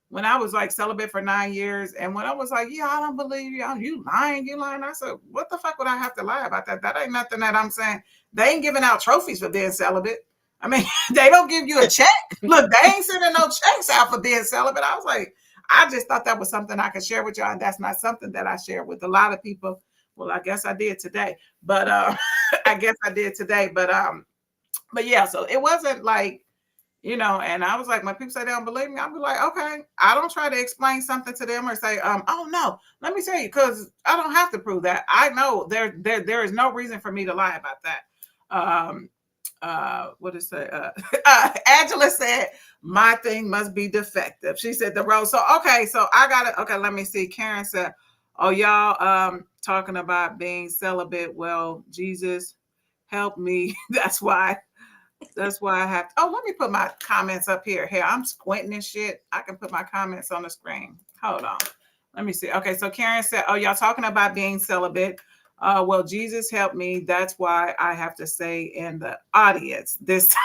when I was like celibate for 9 years, and when I was like, yeah, I don't believe you. You lying. I said, what the fuck would I have to lie about that? That ain't nothing that I'm saying. They ain't giving out trophies for being celibate. I mean, they don't give you a check. Look, they ain't sending no checks out for being celibate. I was like, I just thought that was something I could share with y'all, and that's not something that I share with a lot of people. Well, I guess I did today, but But yeah, so it wasn't like, and I was like, when people say they don't believe me, I'll be like, okay, I don't try to explain something to them or say, oh no, let me tell you, because I don't have to prove that. I know there is no reason for me to lie about that. What is it? Angela said, my thing must be defective. She said the rose. So okay, so I got it. Okay, let me see. Karen said, oh, y'all talking about being celibate. Well, Jesus help me. That's why I have to. Oh, let me put my comments up here. Here, I'm squinting and shit. I can put my comments on the screen. Hold on. Let me see. Okay, so Karen said, oh, y'all talking about being celibate. Well, Jesus help me. That's why I have to say in the audience this time.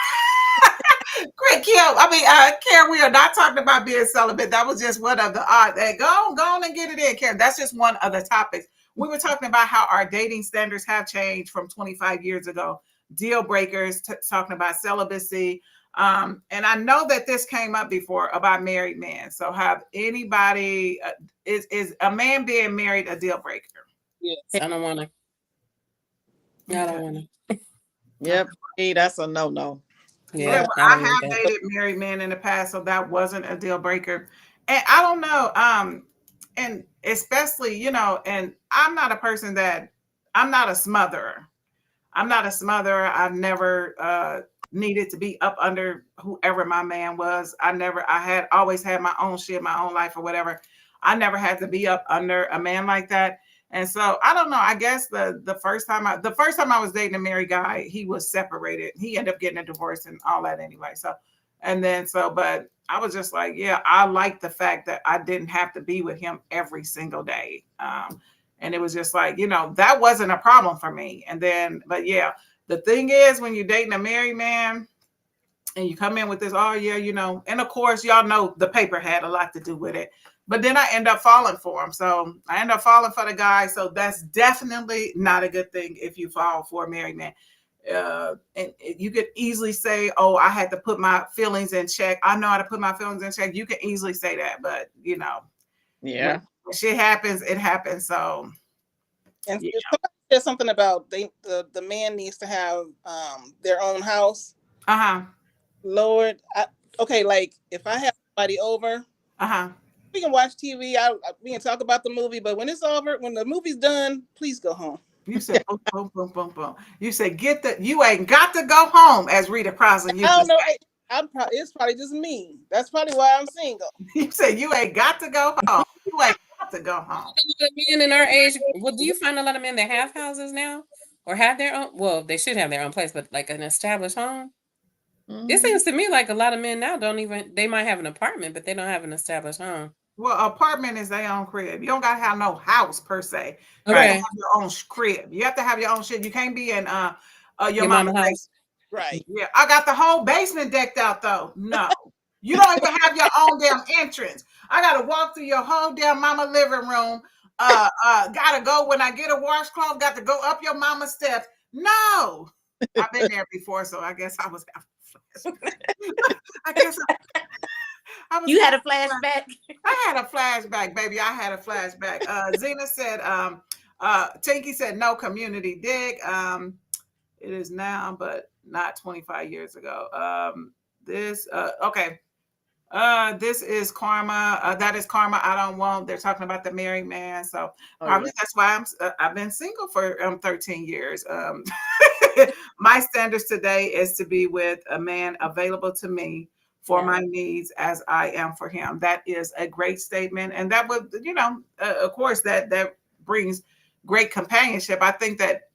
Kim, Karen, we are not talking about being celibate. That was just one of the go on and get it in, Karen. That's just one of the topics. We were talking about how our dating standards have changed from 25 years ago. Deal breakers, talking about celibacy. And I know that this came up before about married men. So have anybody, is a man being married a deal breaker? Yes, I don't want to. I don't want to. Yep. Hey, that's a no. Yeah, I I don't have want that. dated married men in the past, so that wasn't a deal breaker. And I don't know, and especially, and I'm not a person I'm not a smotherer. I'm not a smotherer. I've never needed to be up under whoever my man was. I had always had my own shit, my own life or whatever. I never had to be up under a man like that. And so I don't know. I guess the first time I was dating a married guy, he was separated. He ended up getting a divorce and all that anyway. So, but I was just like, yeah, I like the fact that I didn't have to be with him every single day. And it was just like, that wasn't a problem for me. And then, but yeah, the thing is, when you're dating a married man and you come in with this, oh yeah, and of course, y'all know the paper had a lot to do with it. But then I end up falling for him. So I end up falling for the guy. So that's definitely not a good thing if you fall for a married man. And you could easily say, oh, I had to put my feelings in check. I know how to put my feelings in check. You can easily say that, but Yeah. when shit happens, it happens. So And if somebody says something about the man needs to have their own house. Lord, okay, like if I have somebody over, we can watch TV. We can talk about the movie, but when it's over, when the movie's done, please go home. You said boom, boom, boom, boom, boom. You said you ain't got to go home, as Rita Crosland used I don't to know. It's probably just me. That's probably why I'm single. You said you ain't got to go home. You ain't got to go home. Men in our age, well, do you find a lot of men that have houses now or have their own? Well, they should have their own place, but like an established home. It seems to me like a lot of men now they might have an apartment, but they don't have an established home. Well, apartment is their own crib. You don't got to have no house per se. You Okay. have to have your own crib. You have to have your own shit. You can't be in your mama's house. Right. Yeah, I got the whole basement decked out though. No, you don't even have your own damn entrance. I got to walk through your whole damn mama living room. Got to go when I get a washcloth. Got to go up your mama's steps. No, I've been there before, so I guess I was. I guess you had a flashback. I had a flashback, baby. I had a flashback. Zena said, Tinky said, no community dig. It is now, but not 25 years ago. Okay. This is karma. That is karma. I don't want. They're talking about the married man. So probably that's why I've been single for 13 years. My standards today is to be with a man available to me for my needs as I am for him. That is a great statement. And that would, of course, that brings great companionship. I think that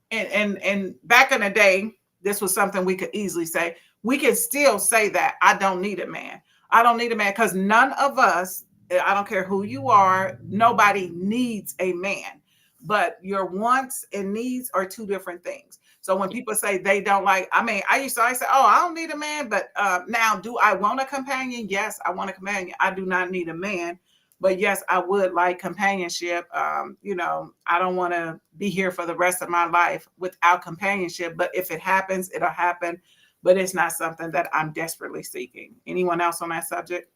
and back in the day, this was something we could easily say. We can still say that I don't need a man. I don't need a man because none of us, I don't care who you are, nobody needs a man. But your wants and needs are two different things. So when people say they don't like, I used to say, oh, I don't need a man. But now, do I want a companion? Yes, I want a companion. I do not need a man. But yes, I would like companionship. I don't want to be here for the rest of my life without companionship. But if it happens, it'll happen. But it's not something that I'm desperately seeking. Anyone else on that subject?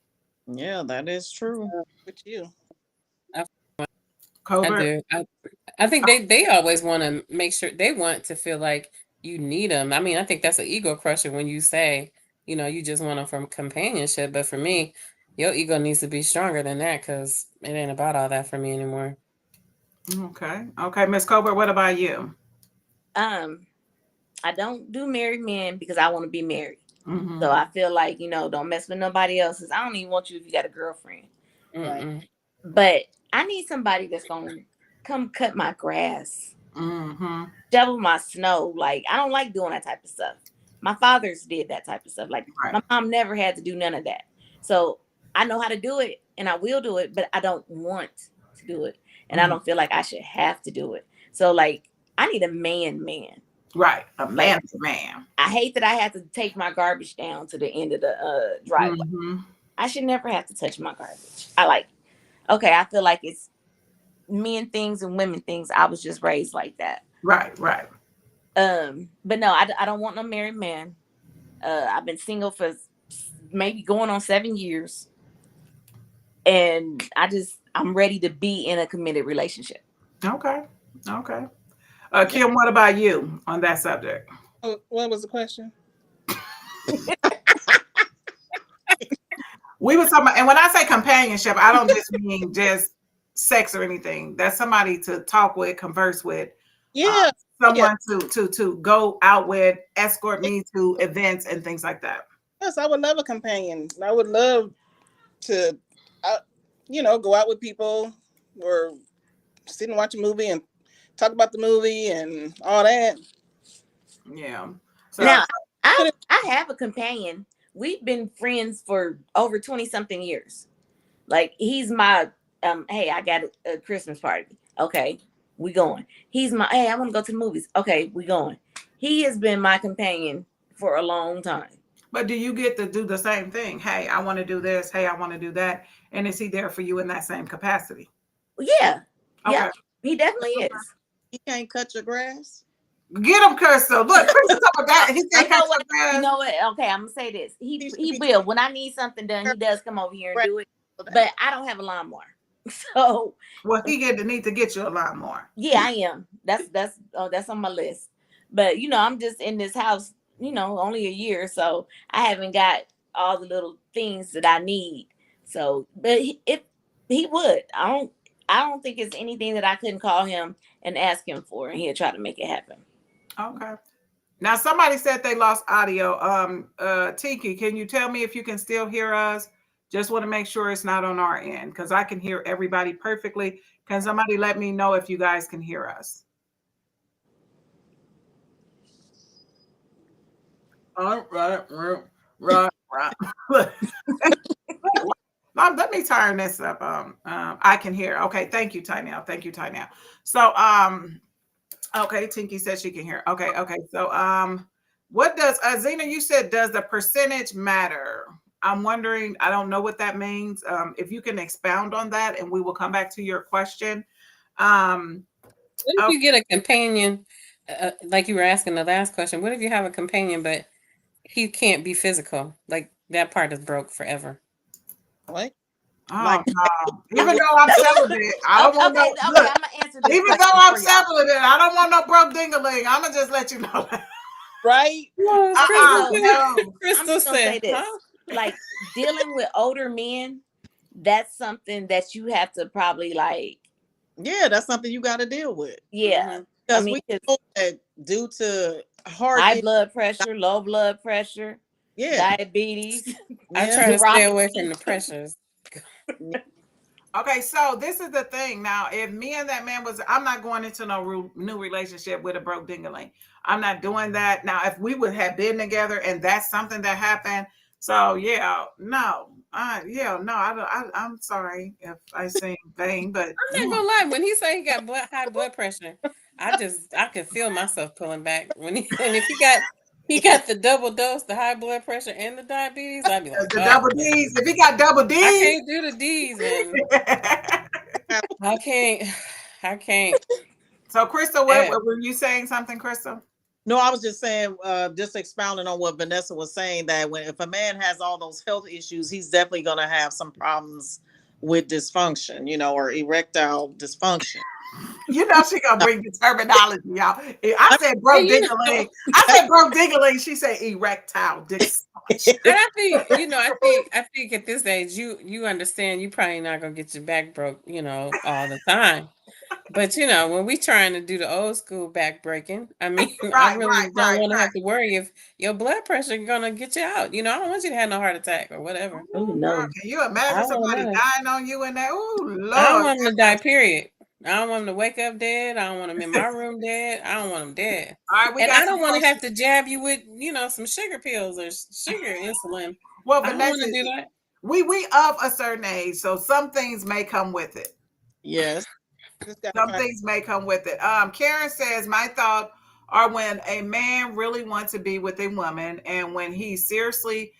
Yeah, that is true. With you. Colbert? I do. I think they always want to make sure they want to feel like you need them. I mean, I think that's an ego crusher when you say, you just want them from companionship. But for me, your ego needs to be stronger than that because it ain't about all that for me anymore. Okay, Miss Colbert, what about you? I don't do married men because I want to be married. Mm-hmm. So I feel like, don't mess with nobody else's. I don't even want you if you got a girlfriend. Right. But I need somebody that's going to come cut my grass, shovel my snow. Like, I don't like doing that type of stuff. My fathers did that type of stuff. Like, my mom never had to do none of that. So I know how to do it and I will do it, but I don't want to do it. And I don't feel like I should have to do it. So, like, I need a man. Right, a man's man. I hate that I have to take my garbage down to the end of the driveway. Mm-hmm. I should never have to touch my garbage. Okay, I feel like it's men things and women things. I was just raised like that. Right. But no, I don't want no married man. I've been single for maybe going on 7 years. And I'm ready to be in a committed relationship. Okay. Kim, what about you on that subject? What was the question? We were talking about, and when I say companionship, I don't just mean just sex or anything. That's somebody to talk with, converse with. Yeah. Someone to go out with, escort me to events and things like that. Yes, I would love a companion. I would love to, go out with people or sit and watch a movie and talk about the movie and all that. Yeah. So now, I have a companion. We've been friends for over 20-something years. Like, he's my, hey, I got a Christmas party. Okay, we going. He's my, hey, I want to go to the movies. Okay, we going. He has been my companion for a long time. But do you get to do the same thing? Hey, I want to do this. Hey, I want to do that. And is he there for you in that same capacity? Yeah. Okay. Yeah, he definitely is. He can't cut your grass? Get him, Crystal. Look, Crystal talking about that. He can't cut your grass. You know what? Okay, I'm going to say this. He will. When I need something done, he does come over here and do it. But I don't have a lawnmower. So. Well, he need to get you a lawnmower. Yeah, I am. That's on my list. But, I'm just in this house, only a year. So I haven't got all the little things that I need. So, but if he would, I don't think it's anything that I couldn't call him and ask him for, and he'll try to make it happen. Okay. Now, somebody said they lost audio. Tiki, can you tell me if you can still hear us? Just want to make sure it's not on our end, because I can hear everybody perfectly. Can somebody let me know if you guys can hear us? Right. Let me turn this up. I can hear. Okay, thank you, Tynell. So, okay, Tinky said she can hear. Okay. So, what does Zena? You said, does the percentage matter? I'm wondering. I don't know what that means. If you can expound on that, and we will come back to your question. What if you get a companion, like you were asking the last question? What if you have a companion, but he can't be physical? Like, that part is broke forever. What? Oh, no. Even though I'm celibate, I don't want no. I'm gonna answer this. Even though I'm celibate, I don't want no broke dingaling. I'm gonna just let you know that. Right? No. Crystal said, this. Huh? Like, dealing with older men, that's something that you have to probably like. Yeah, that's something you got to deal with. Yeah, because we know that due to high blood pressure, low blood pressure, diabetes. I try to stay away from the pressures. Okay, so this is the thing. Now, if me and that man I'm not going into no new relationship with a broke dingaling. I'm not doing that. Now, if we would have been together and that's something that happened, so I'm sorry if I sing vain, but I'm not gonna lie. When he said he got high blood pressure, I could feel myself pulling back. And if he got the double dose, the high blood pressure and the diabetes, I'd be like, the double D's. If he got double D's, I can't do the D's, man. I can't. So, Crystal, what were you saying something, Crystal? No, I was just saying, just expounding on what Vanessa was saying, that if a man has all those health issues, he's definitely going to have some problems with dysfunction, or erectile dysfunction. She gonna bring the terminology, y'all. I said broke diggling. I said broke diggling. She said erectile dysfunction. And I think at this age, you understand, you probably not gonna get your back broke, all the time. But when we trying to do the old school back breaking, I mean, I really don't want to have to worry if your blood pressure is gonna get you out. I don't want you to have no heart attack or whatever. Oh no! Can you imagine somebody dying on you in that? Oh Lord! I don't want them to die. Period. I don't want them to wake up dead. I don't want them in my room dead. I don't want them dead. All right, and I don't want to have to jab you with, some sugar pills or sugar insulin. Well, but I don't want to do that. We of a certain age, so some things may come with it. Yes. Some things may come with it. Karen says, my thought or when a man really wants to be with a woman, and when he seriously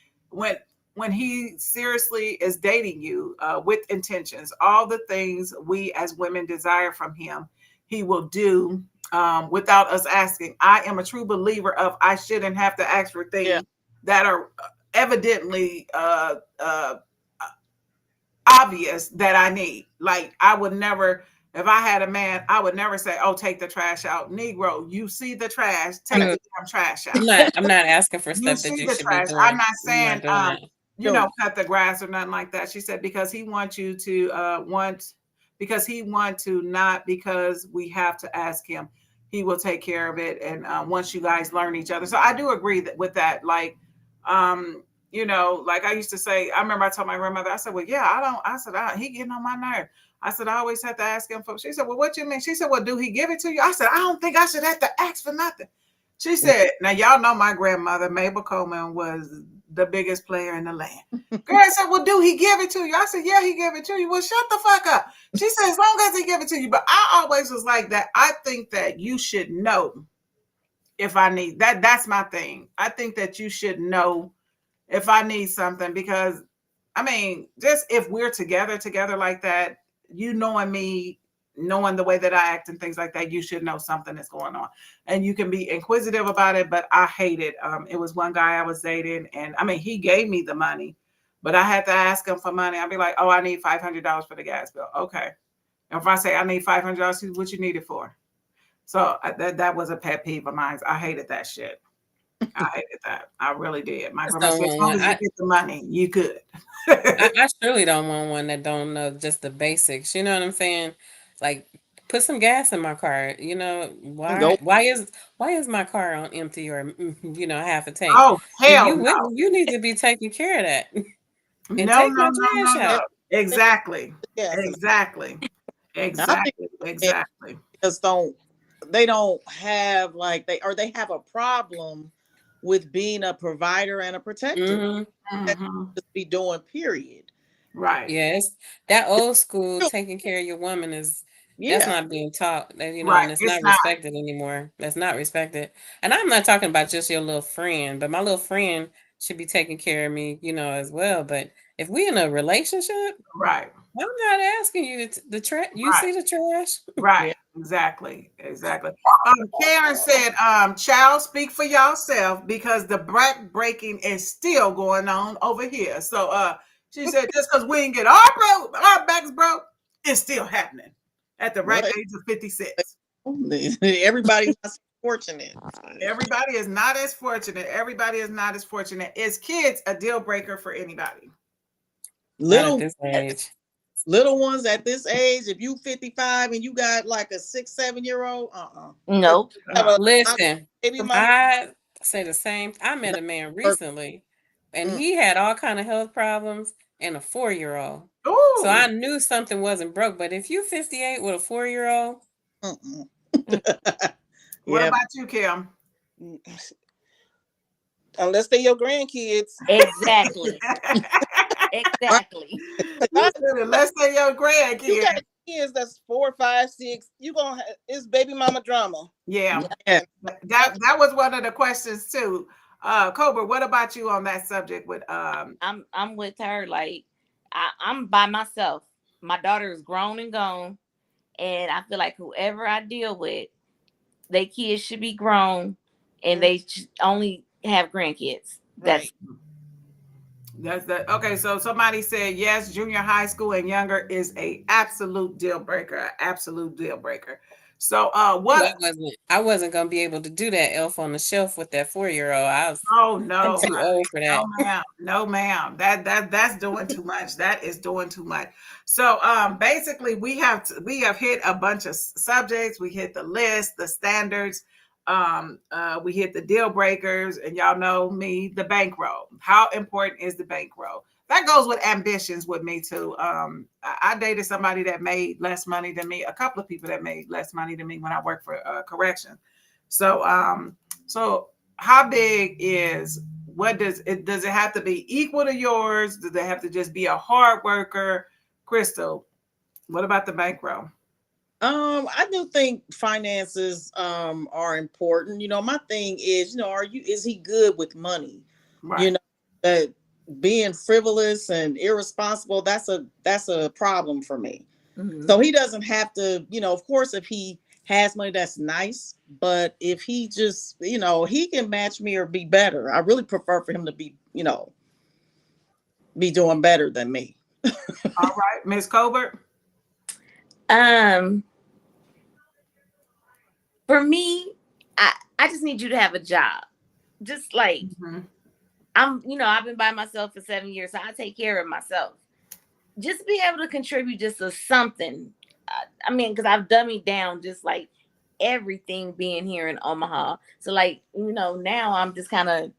is dating you with intentions, all the things we as women desire from him, he will do without us asking. I am a true believer of I shouldn't have to ask for things that are evidently obvious that I need. Like I would never, if I had a man, I would never say, "Oh, take the trash out." Negro, you see the trash, take the damn trash out. I'm not asking for stuff that you should be doing. I'm not saying cut the grass or nothing like that. She said because he wants you to because he want to, not because we have to ask him. He will take care of it, and once you guys learn each other. So I do agree with that. Like, like I used to say, I remember I told my grandmother, I said, well, yeah, he getting on my nerve. I said, I always have to ask him for. She said, well, what you mean? She said, well, do he give it to you? I said, I don't think I should have to ask for nothing. She said, now y'all know my grandmother, Mabel Coleman, was the biggest player in the land. Girl said, well, do he give it to you? I said, yeah, he gave it to you. Well, shut the fuck up. She said, as long as he give it to you. But I always was like that. I think that you should know if I need that. That's my thing. I think that you should know if I need something, because I mean, just if we're together like that, you knowing me, knowing the way that I act and things like that, you should know something is going on. And you can be inquisitive about it, but I hate it. It was one guy I was dating, and I mean, he gave me the money, but I had to ask him for money. I'd be like, oh, I need $500 for the gas bill. Okay. And if I say I need $500, what you need it for? So that was a pet peeve of mine. I hated that shit. I hated that. I really did. My grandma said, as long as you get the money, you could. I surely don't want one that don't know just the basics. You know what I'm saying? Like, put some gas in my car. You know, why is my car on empty or half a tank? Oh, hell no. You need to be taking care of that. And no. Exactly. Exactly. Just they don't have they have a problem with being a provider and a protector. Just be doing, period. Right. Yes. That old school taking care of your woman that's not being taught. And it's not respected anymore. That's not respected. And I'm not talking about just your little friend, but my little friend should be taking care of me, as well. But if we in a relationship, right, I'm not asking you the trash. You see the trash, right? Exactly. Karen said, "Child, speak for yourself, because the back breaking is still going on over here." So, she said, just because we didn't get our backs broke, it's still happening at the right age of 56. Everybody's not fortunate. Everybody is not as fortunate. Everybody is not as fortunate. Is kids a deal breaker for anybody? Little at this age. Little ones at this age, if you 55 and you got like a 6-7-year-old, nope. Listen, I say the same. I met a man recently, and he had all kind of health problems and a 4-year-old. So I knew something wasn't broke. But if you 58 with a 4-year-old, what about you, Kim? Unless they're your grandkids. Exactly. Exactly. Unless they're your grandkids. You got kids that's 4, 5, 6. You gonna it's baby mama drama. Yeah. That was one of the questions too. Cobra, what about you on that subject? With I'm with her. Like I'm by myself. My daughter is grown and gone, and I feel like whoever I deal with, they kids should be grown, and they should only have grandkids. That's that. Okay, so somebody said yes, junior high school and younger is a absolute deal breaker. Absolute deal breaker. So what? I wasn't gonna be able to do that elf on the shelf with that 4-year-old. I'm too old for that. No, ma'am. That's doing too much. That is doing too much. So basically we have hit a bunch of subjects. We hit the list, the standards. We hit the deal breakers, and y'all know me, the bankroll. How important is the bankroll? That goes with ambitions with me too. I dated somebody that made less money than me, a couple of people that made less money than me when I worked for correction. So how big is, does it have to be equal to yours? Does it have to just be a hard worker? Crystal, what about the bankroll? I do think finances are important. My thing is, is he good with money? Right. That being frivolous and irresponsible, that's a problem for me. Mm-hmm. So he doesn't have to, of course, if he has money, that's nice. But if he just, he can match me or be better. I really prefer for him to be, be doing better than me. All right, Ms. Colbert. For me, I just need you to have a job. Just like I've been by myself for 7 years, so I take care of myself. Just be able to contribute just to something. I mean, because I've dummied down just like everything being here in Omaha. So like, now I'm just kind of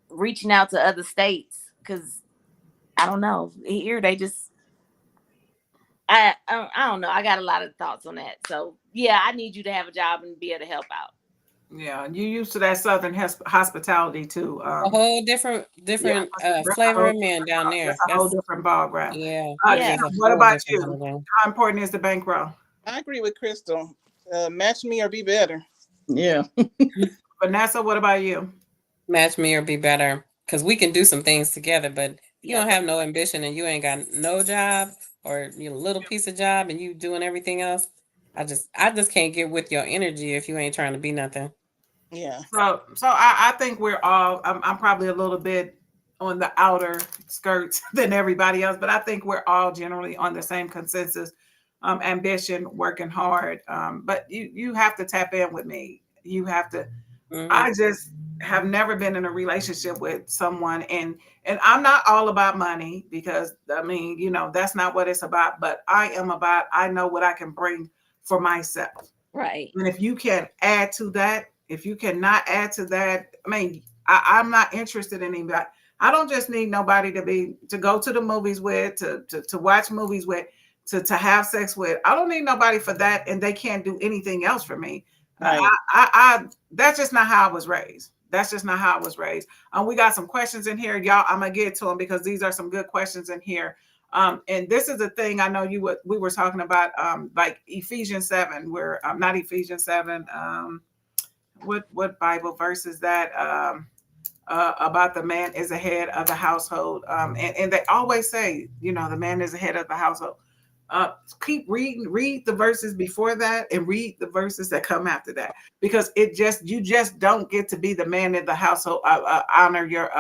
reaching out to other states because I don't know. Here they just I don't know. I got a lot of thoughts on that. So yeah, I need you to have a job and be able to help out. Yeah, you used to that Southern hospitality too. A whole different flavor of men down there. That's a whole different ball grab. Yeah. What about you? How important is the bankroll? I agree with Crystal. Match me or be better. Yeah. Vanessa, what about you? Match me or be better. Because we can do some things together, but you don't have no ambition and you ain't got no job or little piece of job and you doing everything else. I just can't get with your energy if you ain't trying to be nothing. Yeah. So I think we're all. I'm probably a little bit on the outer skirts than everybody else, but I think we're all generally on the same consensus. Ambition, working hard. But you have to tap in with me. You have to. I just have never been in a relationship with someone, and I'm not all about money because I mean, that's not what it's about. But I know what I can bring for myself. Right. And if you can add to that, if you cannot add to that, I mean, I'm not interested in anybody. I don't just need nobody to go to the movies with, to watch movies with, to have sex with. I don't need nobody for that, and they can't do anything else for me. Right. That's just not how I was raised. That's just not how I was raised. We got some questions in here, y'all. I'm gonna get to them because these are some good questions in here. And this is the thing I know we were talking about, like Ephesians 7, where not Ephesians 7. What Bible verse is that? About the man is the head of the household. And they always say, the man is the head of the household. Keep reading, read the verses before that and read the verses that come after that, because you just don't get to be the man in the household. Honor your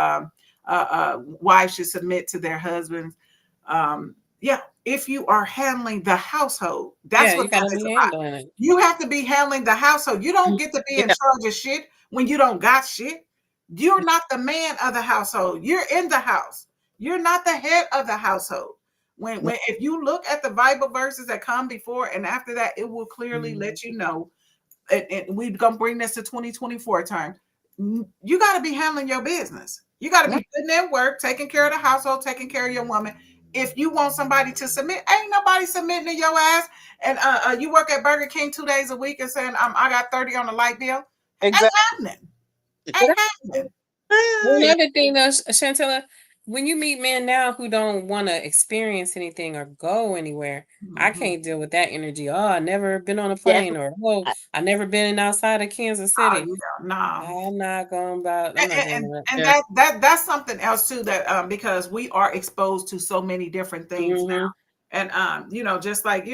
wives should submit to their husbands. If you are handling the household, that's what that is about. You have to be handling the household. You don't get to be in charge of shit when you don't got shit. You're not the man of the household. You're in the house. You're not the head of the household. When if you look at the Bible verses that come before and after that, it will clearly let you know. And we're gonna bring this to 2024 term. You got to be handling your business. You got to be putting in work, taking care of the household, taking care of your woman. If you want somebody to submit, ain't nobody submitting to your ass. And you work at Burger King 2 days a week and saying, I got 30 on the light bill. Exactly. Ain't happening. Another thing though, Chantella, when you meet men now who don't want to experience anything or go anywhere, I can't deal with that energy. Oh, I never been on a plane, or I never been outside of Kansas City. No, I'm not going about. And that's something else too, that because we are exposed to so many different things now. And just like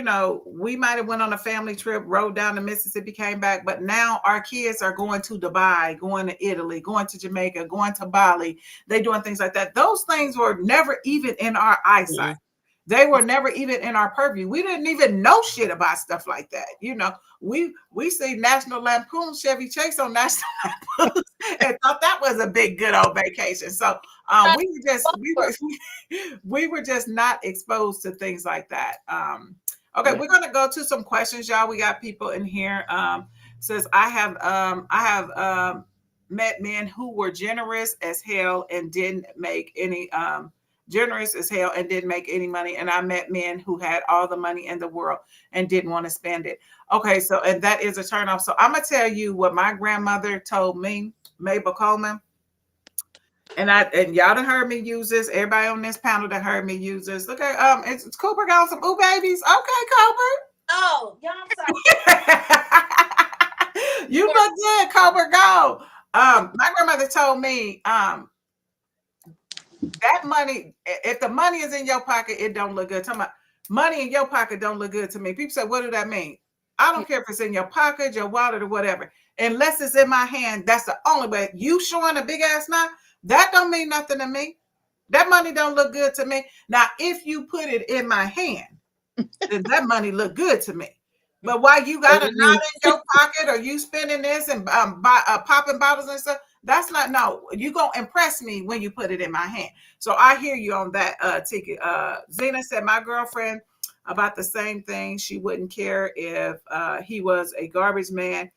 we might have went on a family trip, rode down to Mississippi, came back, but now our kids are going to Dubai, going to Italy, going to Jamaica, going to Bali. They doing things like that. Those things were never even in our eyesight. They were never even in our purview. We didn't even know shit about stuff like that. We see National Lampoon Chevy Chase on National Lampoon and thought that was a big good old vacation. So we were just not exposed to things like that. Okay, we're gonna go to some questions, y'all. We got people in here. Says I have met men who were generous as hell and didn't make any money, and I met men who had all the money in the world and didn't want to spend it. Okay, so and that is a turnoff. So I'm gonna tell you what my grandmother told me, Mabel Coleman, and y'all done heard me use this. Everybody on this panel done heard me use this. Okay, it's Cooper got some ooh babies. Okay, Cooper. Oh, y'all, I'm sorry. You look good, Cobra. Go. My grandmother told me, that money, if the money is in your pocket, it don't look good. Talking about money in your pocket don't look good to me. People say, what do that mean? I don't care if it's in your pocket, your wallet, or whatever. Unless it's in my hand, that's the only way. You showing a big ass knot, that don't mean nothing to me. That money don't look good to me. Now, if you put it in my hand, then that money look good to me. But why you got a knot in your pocket, or you spending this and popping bottles and stuff, that's not, no, you gonna impress me when you put it in my hand. So I hear you on that ticket. Zena said my girlfriend about the same thing. She wouldn't care if he was a garbage man.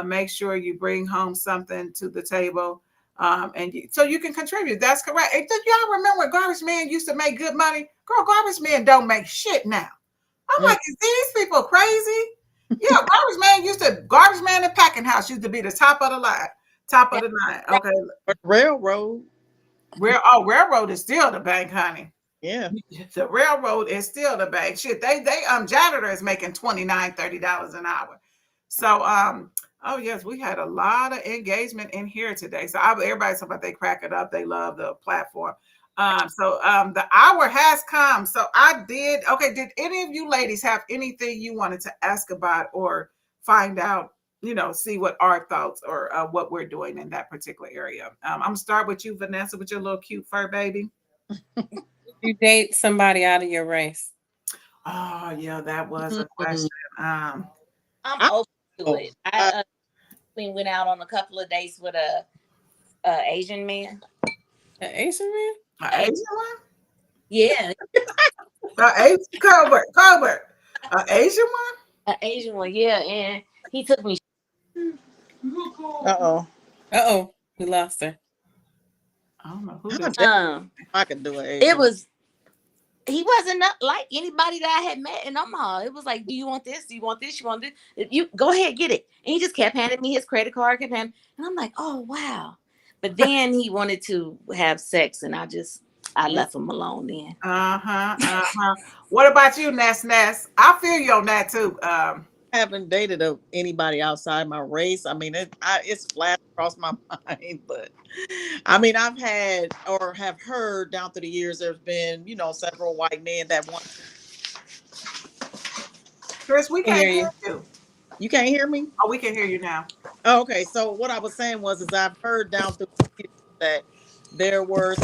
Make sure you bring home something to the table. So you can contribute. That's correct. Y'all remember when garbage man used to make good money? Girl, garbage men don't make shit now. I'm like, is these people crazy? Yeah, garbage man and packing house used to be the top of the line. Top of the line. Okay. Railroad. Railroad is still the bank, honey. Yeah. The railroad is still the bank. Shit, they janitor is making $29, $30 an hour. So oh yes, we had a lot of engagement in here today. So everybody's talking about they crack it up. They love the platform. The hour has come. So did any of you ladies have anything you wanted to ask about or find out, see what our thoughts or what we're doing in that particular area? I'm gonna start with you, Vanessa, with your little cute fur baby. You date somebody out of your race? Oh yeah, that was a question. I'm open to it. I went out on a couple of dates with a Asian man. An Asian man? An Asian one? Yeah. Colbert. An Asian one? An Asian one, yeah. And he took me. Uh-oh. We lost her. I don't know who I could do it. He wasn't like anybody that I had met in Omaha. It was like, do you want this? Do you want this? You want this? You go ahead, get it. And he just kept handing me his credit card, and I'm like, oh wow. But then he wanted to have sex, and I left him alone then. What about you, Ness? I feel you on that too. I haven't dated anybody outside my race. I mean, it's flashed across my mind, but I mean, I've had or have heard down through the years, there's been, several white men that want. Chris, we can't hear you. You can't hear me? Oh, we can hear you now. Oh, okay. So what I was saying is I've heard down through the years that there were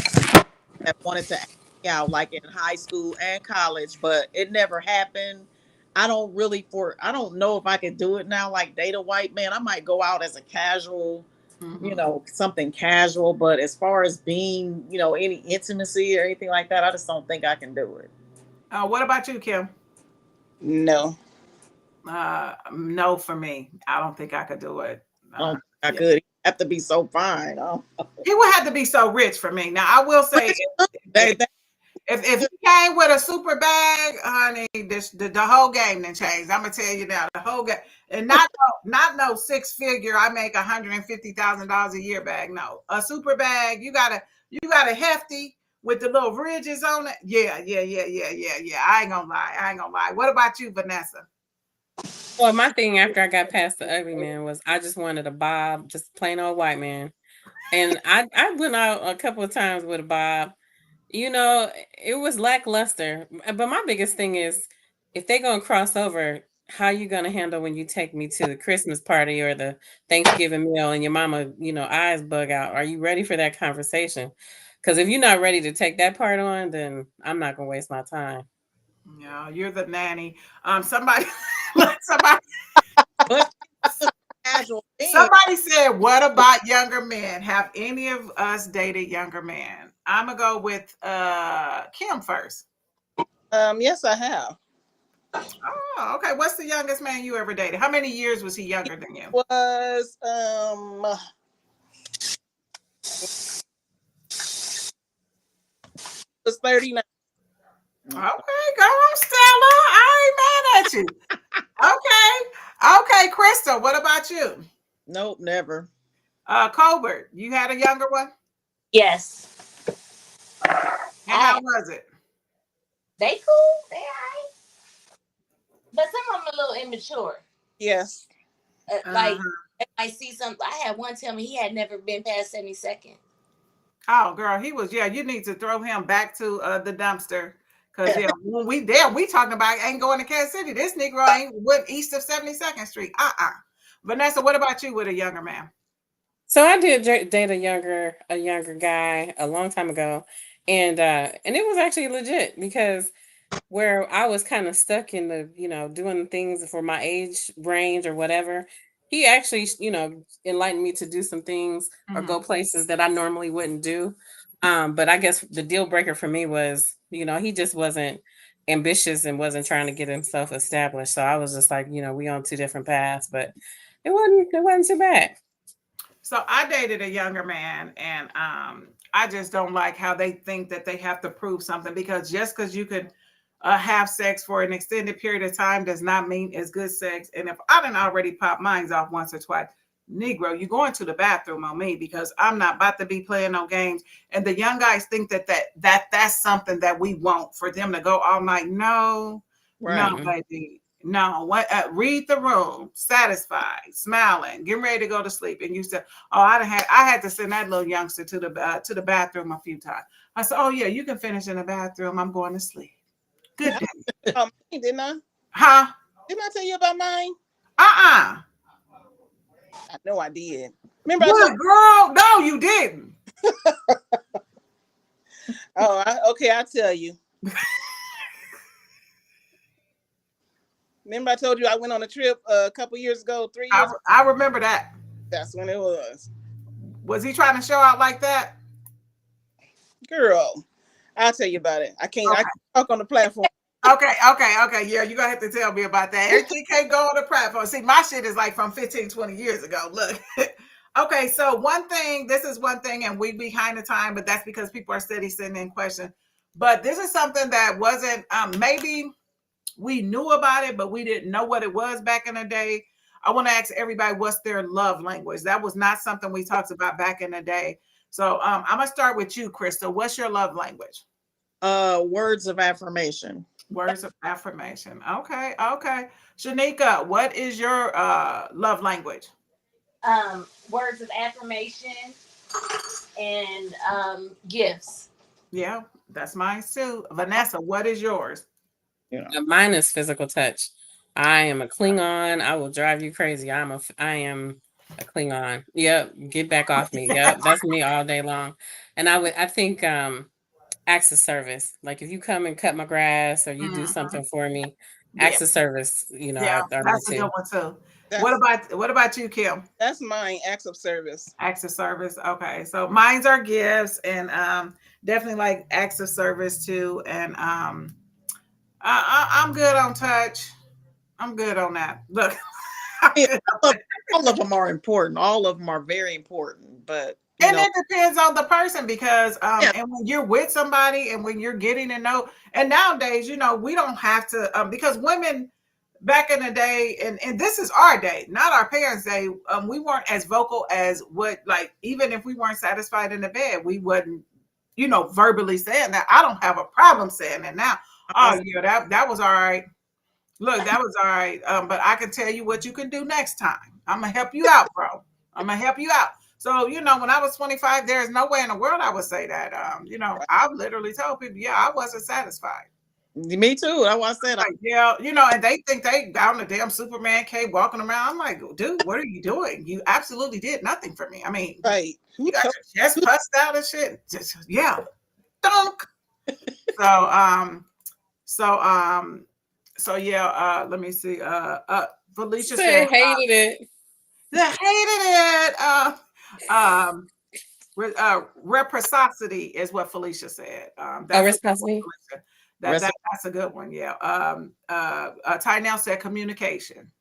that wanted to act out like in high school and college, but it never happened. I don't know if I could do it now, like date a white man. I might go out as a casual, something casual, but as far as being, any intimacy or anything like that, I just don't think I can do it. What about you, Kim? No. No for me. I don't think I could do it. I could. He'd have to be so fine. He would have to be so rich for me. Now, I will say, if he came with a super bag, honey, the whole game then changed. I'm gonna tell you now, the whole game, and not no 6-figure. I make $150,000 a year bag. No, a super bag. You got a hefty with the little ridges on it. Yeah. I ain't gonna lie. What about you, Vanessa? Well, my thing after I got past the ugly man was I just wanted a bob, just plain old white man, and I went out a couple of times with a bob. It was lackluster. But my biggest thing is, if they're going to cross over, how are you going to handle when you take me to the Christmas party or the Thanksgiving meal and your mama, eyes bug out? Are you ready for that conversation? Because if you're not ready to take that part on, then I'm not going to waste my time. No, you're the nanny. Somebody said, what about younger men? Have any of us dated younger men? I'm gonna go with Kim first. Yes, I have. Oh, okay. What's the youngest man you ever dated? How many years was he younger than you? Was 39. Okay, go on, Stella. I ain't mad at you. Okay, Crystal. What about you? Nope, never. Colbert, you had a younger one? Yes. And how was it? They cool. They But some of them a little immature. Yes. Like I see some. I had one tell me he had never been past 72nd. Oh, girl, he was. Yeah, you need to throw him back to the dumpster. Cause yeah, when we there, we talking about ain't going to Kansas City. This Negro ain't went east of 72nd Street. Vanessa, what about you with a younger man? So I did date a younger guy a long time ago, and it was actually legit because where I was kind of stuck in the, doing things for my age range or whatever, he actually, enlightened me to do some things or go places that I normally wouldn't do. But I guess the deal breaker for me was, he just wasn't ambitious and wasn't trying to get himself established. So I was just like, we on two different paths, but it wasn't too bad. So I dated a younger man, and I just don't like how they think that they have to prove something, because just because you could have sex for an extended period of time does not mean it's good sex. And if I didn't already pop mine off once or twice, Negro, you going to the bathroom on me, because I'm not about to be playing no games. And the young guys think that's something that we want for them to go all night. No, right. No, baby. No, what? Read the room, satisfied, smiling, getting ready to go to sleep. And you said, "Oh, I had to send that little youngster to the bathroom a few times." I said, "Oh yeah, you can finish in the bathroom. I'm going to sleep." Good day. Didn't I? Huh? Didn't I tell you about mine? I know I did. Remember? Girl, no, you didn't. Okay, I'll tell you. Remember I told you I went on a trip a couple years ago, 3 years ago? I remember that. That's when it was. Was he trying to show out like that? Girl, I'll tell you about it. I can't talk on the platform. Okay. Yeah, you're going to have to tell me about that. Everything can't go on the platform. See, my shit is like from 15, 20 years ago. Look. Okay, so this is one thing, and we behind the time, but that's because people are steady sending in questions. But this is something that wasn't, maybe we knew about it, but we didn't know what it was back in the day. I want to ask everybody, what's their love language? That was not something we talked about back in the day. So I'm going to start with you, Crystal. What's your love language? Words of affirmation. Words of affirmation. Okay. Shanika, what is your love language? Words of affirmation and gifts. Yeah, that's mine too. Vanessa, what is yours? Mine is physical touch. I am a Klingon. I will drive you crazy. I am a Klingon. Yep. Get back off me. Yep. That's me all day long. And I think acts of service. Like if you come and cut my grass or you do something for me, acts of service, that's a good one too. What about you, Kim? That's mine, acts of service. Acts of service. Okay. So mine's are gifts, and definitely like acts of service too. And I'm good on touch. I'm good on that. Look. All of them are important. All of them are very important, but it depends on the person, because and when you're with somebody and when you're getting to know, and nowadays, we don't have to because women back in the day, and this is our day, not our parents' day, we weren't as vocal as even if we weren't satisfied in the bed, we wouldn't, verbally saying that. I don't have a problem saying that now. Oh yeah, that was all right. Look, that was all right. But I can tell you what you can do next time. I'm gonna help you out, bro. I'm gonna help you out. So, when I was 25, there is no way in the world I would say that. I've literally told people, I wasn't satisfied. Me too. I want to say that. And they think they down the damn Superman cape walking around. I'm like, dude, what are you doing? You absolutely did nothing for me. I mean, right. You got your chest pussed out and shit. Just, dunk. So let me see. Felicia said hated it. Reciprocity is what Felicia said. Reciprocity. That's a good one. Yeah. Tynell said communication.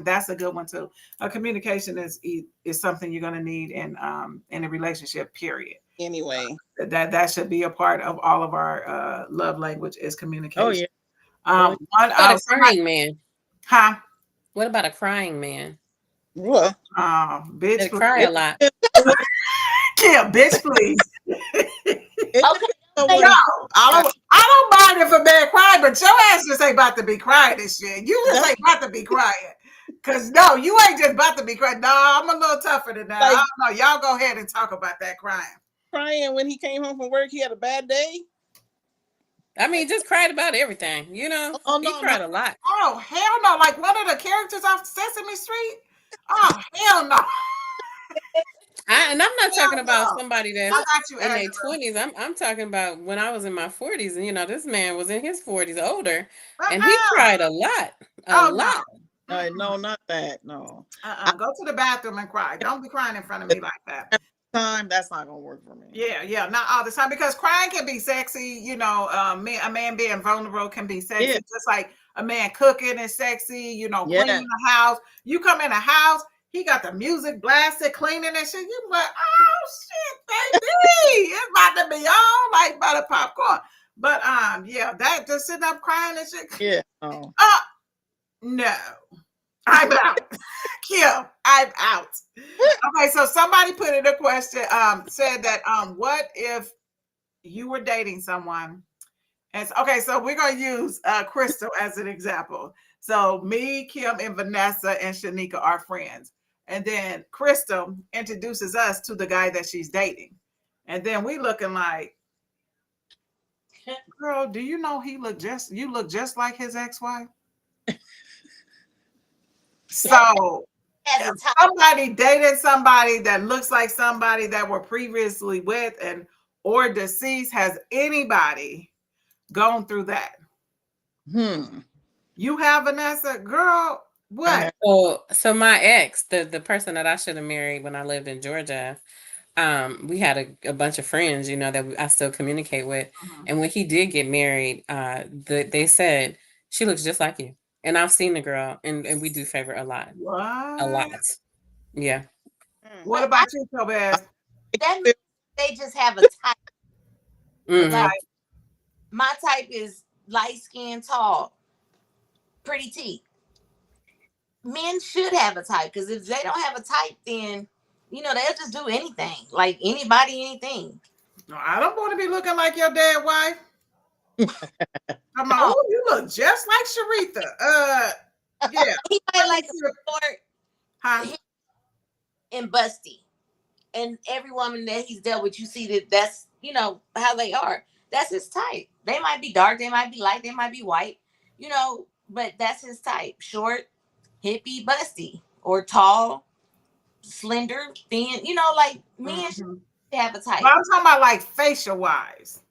That's a good one too. Communication is something you're going to need in a relationship, period. Anyway, that should be a part of all of our love language is communication. Oh yeah. What about a crying man? Huh? What about a crying man? What? Bitch, they cry a lot. Yeah, bitch, please. Okay. No, I don't buy crying if a man crying, but your ass just ain't about to be crying and shit. You just ain't about to be crying. Cause no, you ain't just about to be crying. No, I'm a little tougher than that. Like, I don't know. Y'all go ahead and talk about that crying. Crying when he came home from work, he had a bad day. I mean, just cried about everything, you know. He cried a lot. Oh hell no! Like one of the characters off Sesame Street. Oh hell no! And I'm not talking about somebody that's in their 20s. I'm talking about when I was in my 40s, and you know, this man was in his 40s, older, and he cried a lot, a lot. No, not that. No. Go to the bathroom and cry. Don't be crying in front of me like that. That's not gonna work for me. Yeah, not all the time, because crying can be sexy. You know, a man being vulnerable can be sexy, just like a man cooking is sexy. You know, cleaning the house. You come in a house, he got the music blasted, cleaning and shit. You like, oh shit, baby, it's about to be on like butter popcorn. But yeah, that just sitting up crying and shit. Yeah. No. I'm out. Kim, I'm out. Okay, so somebody put in a question, said that what if you were dating someone? And okay, so we're gonna use Crystal as an example. So me, Kim, and Vanessa and Shanika are friends. And then Crystal introduces us to the guy that she's dating. And then we looking like, girl, do you know you look just like his ex-wife? So if somebody dated somebody that looks like somebody that were previously with and or deceased, has anybody gone through that? You have, Vanessa? Girl, what? So my ex, the person that I should have married when I lived in Georgia, we had a bunch of friends, you know, that I still communicate with. And when he did get married, they said, she looks just like you. And I've seen the girl, and we do favor a lot. What? A lot. Yeah. What about you, Tobaz? That means they just have a type. Like, my type is light skin, tall, pretty teeth. Men should have a type, because if they don't have a type, then you know they'll just do anything, like anybody, anything. No, I don't want to be looking like your dead wife. Come on, you look just like Sharitha. Yeah, he might like short, and busty, and every woman that he's dealt with, you see that's you know how they are. That's his type. They might be dark, they might be light, they might be white, you know, but that's his type. Short, hippie, busty, or tall, slender, thin. You know, like men should have a type. But I'm talking about like facial wise.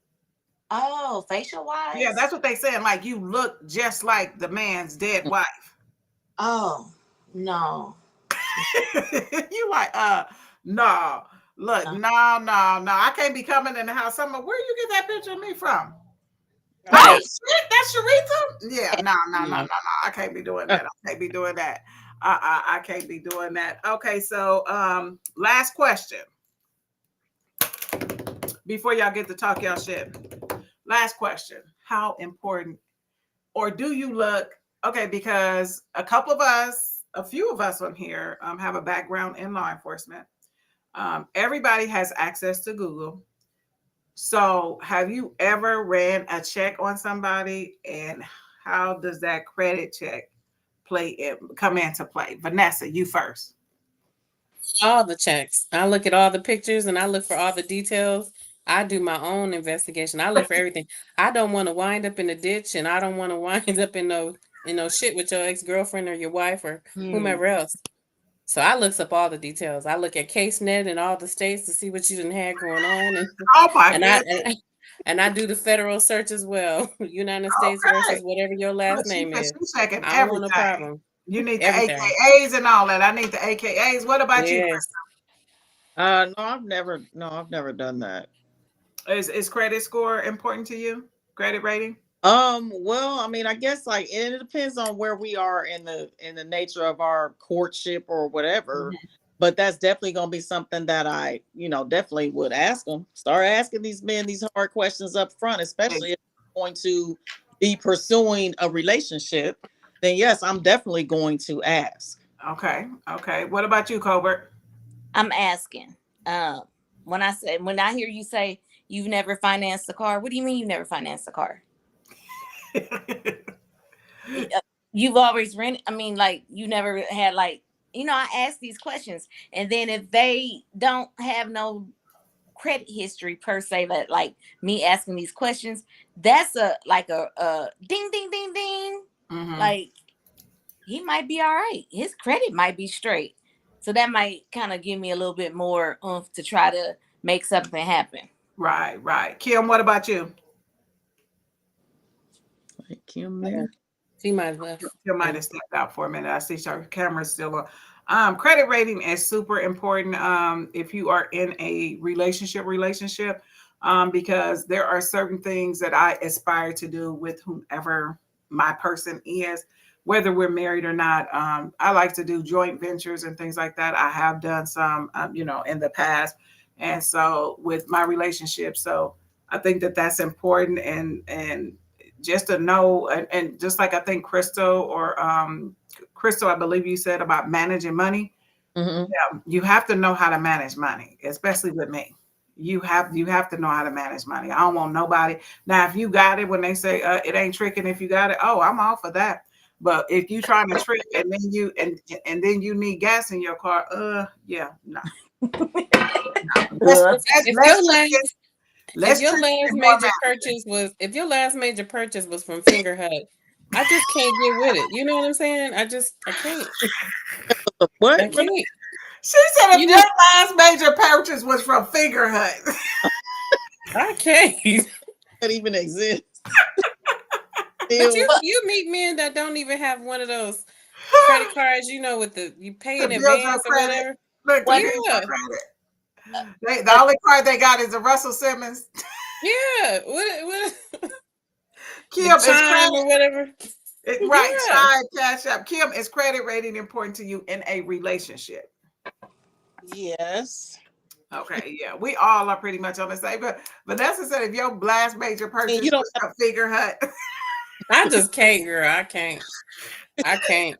Oh, facial wise? Yeah, that's what they saying. Like you look just like the man's dead wife. Oh, no. You like, no. Look, no. I can't be coming in the house. Where you get that picture of me from? Oh shit, that's Sharitha? Yeah, no. I can't be doing that. I can't be doing that. I can't be doing that. Okay, so last question. Before y'all get to talk y'all shit. Last question. How important, or do you look, okay, because a few of us on here have a background in law enforcement. Everybody has access to Google. So have you ever ran a check on somebody, and how does that credit check come into play? Vanessa, you first. All the checks. I look at all the pictures and I look for all the details. I do my own investigation. I look for everything. I don't want to wind up in a ditch, and I don't want to wind up in no shit with your ex-girlfriend or your wife or whomever else. So I looks up all the details. I look at CaseNet and all the states to see what you done had going on. And I do the federal search as well. United States versus whatever your last name is. I don't want no problem. You need the AKAs and all that. I need the AKAs. What about you? No, I've never done that. Is credit score important to you? Credit rating? Well, I mean, I guess like it depends on where we are in the nature of our courtship or whatever. But that's definitely gonna be something that I, definitely would ask them. Start asking these men these hard questions up front, especially if they're going to be pursuing a relationship. Then yes, I'm definitely going to ask. Okay. What about you, Colbert? I'm asking. When I hear you say you've never financed a car, what do you mean you've never financed a car? You've always rented. I mean, like you never had like, I ask these questions, and then if they don't have no credit history per se, that like me asking these questions, that's a ding ding ding ding. Like he might be all right. His credit might be straight. So that might kind of give me a little bit more oomph to try to make something happen. Right. Kim, what about you? Kim there. She might have left. Kim might have stepped out for a minute. I see her camera's still on. Credit rating is super important if you are in a relationship, because there are certain things that I aspire to do with whomever my person is, whether we're married or not. I like to do joint ventures and things like that. I have done some, in the past. And so with my relationship, so I think that that's important, and just to know, and just like I think Crystal, I believe you said about managing money. Yeah, you have to know how to manage money, especially with me. You have to know how to manage money. I don't want nobody. Now, if you got it, when they say it ain't tricking if you got it, oh, I'm all for that. But if you trying to trick and then you and then you need gas in your car, yeah, no. If your last major purchase was from Finger Hut, I just can't get with it. You know what I'm saying? I can't. What? I can't. She said if your last major purchase was from Finger Hut. I can't. That even exists. But you meet men that don't even have one of those credit cards, with you pay in advance or whatever. Look, the only card they got is a Russell Simmons. Yeah. What Kim is Chime or whatever. Chime, Cash App. Kim, is credit rating important to you in a relationship? Yes. Okay, yeah. We all are pretty much on the same, but Vanessa said if your last major purchase was a Finger Hut. I just can't, girl. I can't. I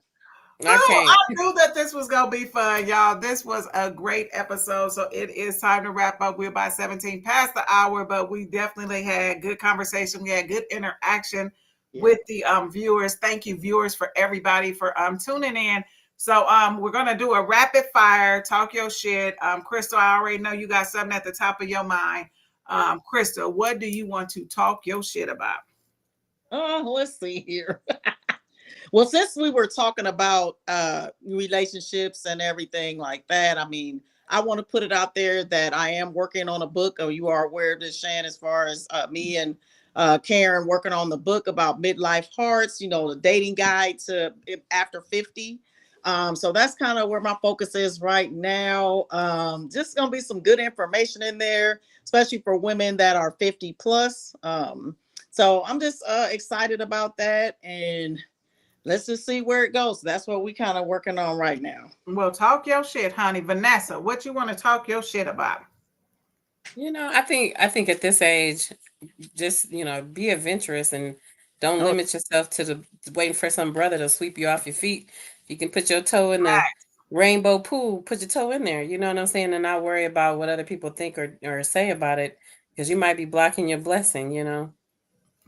knew that this was going to be fun, y'all. This was a great episode. So it is time to wrap up. We're about 17 past the hour, but we definitely had good conversation. We had good interaction with the viewers. Thank you, viewers, for everybody for tuning in. So we're going to do a rapid fire, talk your shit. Crystal, I already know you got something at the top of your mind. Crystal, what do you want to talk your shit about? Let's see here. Well, since we were talking about relationships and everything like that, I mean, I want to put it out there that I am working on a book. You are aware of this, Shan, as far as me and Karen working on the book about midlife hearts, the dating guide to after 50. So that's kind of where my focus is right now. Just going to be some good information in there, especially for women that are 50 plus. So I'm just excited about that, and let's just see where it goes. That's what we kind of working on right now. Well, talk your shit, honey. Vanessa, what you want to talk your shit about? I think at this age, just be adventurous and don't limit yourself to waiting for some brother to sweep you off your feet. You can put your toe in the rainbow pool, put your toe in there. You know what I'm saying? And not worry about what other people think or say about it, because you might be blocking your blessing.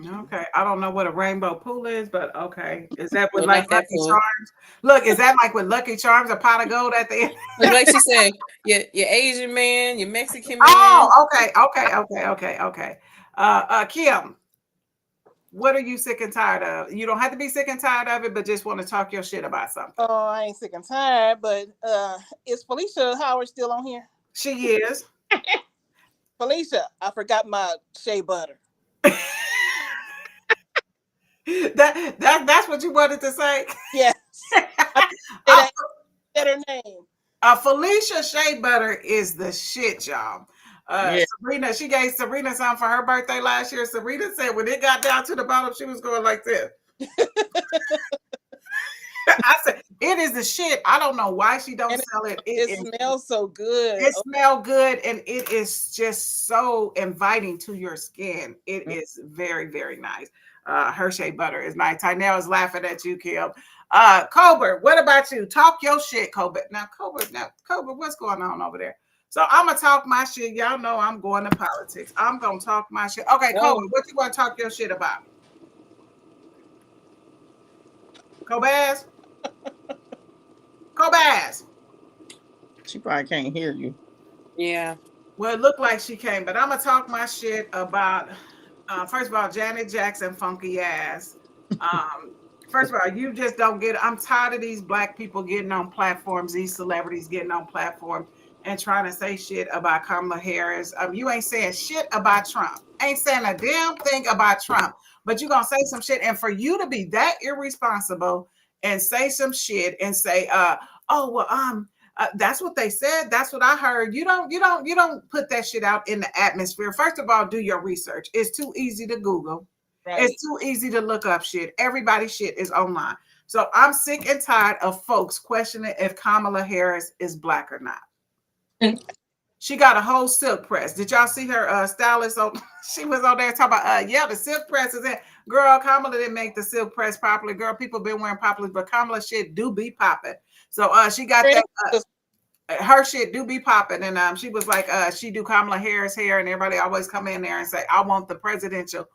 Okay, I don't know what a rainbow pool is, but okay. Is that with like Lucky Charms? Look, is that like with Lucky Charms, a pot of gold at the end? Like she said, your Asian man, your Mexican man. Oh, okay. Kim, what are you sick and tired of? You don't have to be sick and tired of it, but just want to talk your shit about something. Oh, I ain't sick and tired, but is Felicia Howard still on here? She is. Felicia, I forgot my shea butter. That's what you wanted to say? Yes. I said her name. Felicia Shea Butter is the shit, y'all. Serena, she gave Serena something for her birthday last year. Serena said when it got down to the bottom, she was going like this. I said, it is the shit. I don't know why she don't sell it. It smells so good. It smells good, and it is just so inviting to your skin. It is very, very nice. Her shea butter is nice. Tynell is laughing at you, Kim. Colbert, what about you? Talk your shit, Colbert. Now, Colbert, what's going on over there? So I'm gonna talk my shit. Y'all know I'm going to politics. I'm gonna talk my shit. Okay, Colbert, what you want to talk your shit about? Cobaz? Cobaz? She probably can't hear you. Yeah. Well, it looked like she came, but I'm going to talk my shit about, first of all, Janet Jackson, funky ass. First of all, you just don't get it. I'm tired of these black people getting on platforms, these celebrities getting on platforms and trying to say shit about Kamala Harris. You ain't saying shit about Trump. Ain't saying a damn thing about Trump. But you're going to say some shit. And for you to be that irresponsible and say some shit and say, that's what they said. That's what I heard. You don't put that shit out in the atmosphere. First of all, do your research. It's too easy to Google. Right. It's too easy to look up shit. Everybody's shit is online. So I'm sick and tired of folks questioning if Kamala Harris is black or not. She got a whole silk press. Did y'all see her stylist? She was on there talking about, the silk press is in. Girl, Kamala didn't make the silk press popular. Girl, people been wearing popular, but Kamala shit do be popping. So she got that. Her shit do be popping. And she was like, she do Kamala Harris hair, and everybody always come in there and say, I want the presidential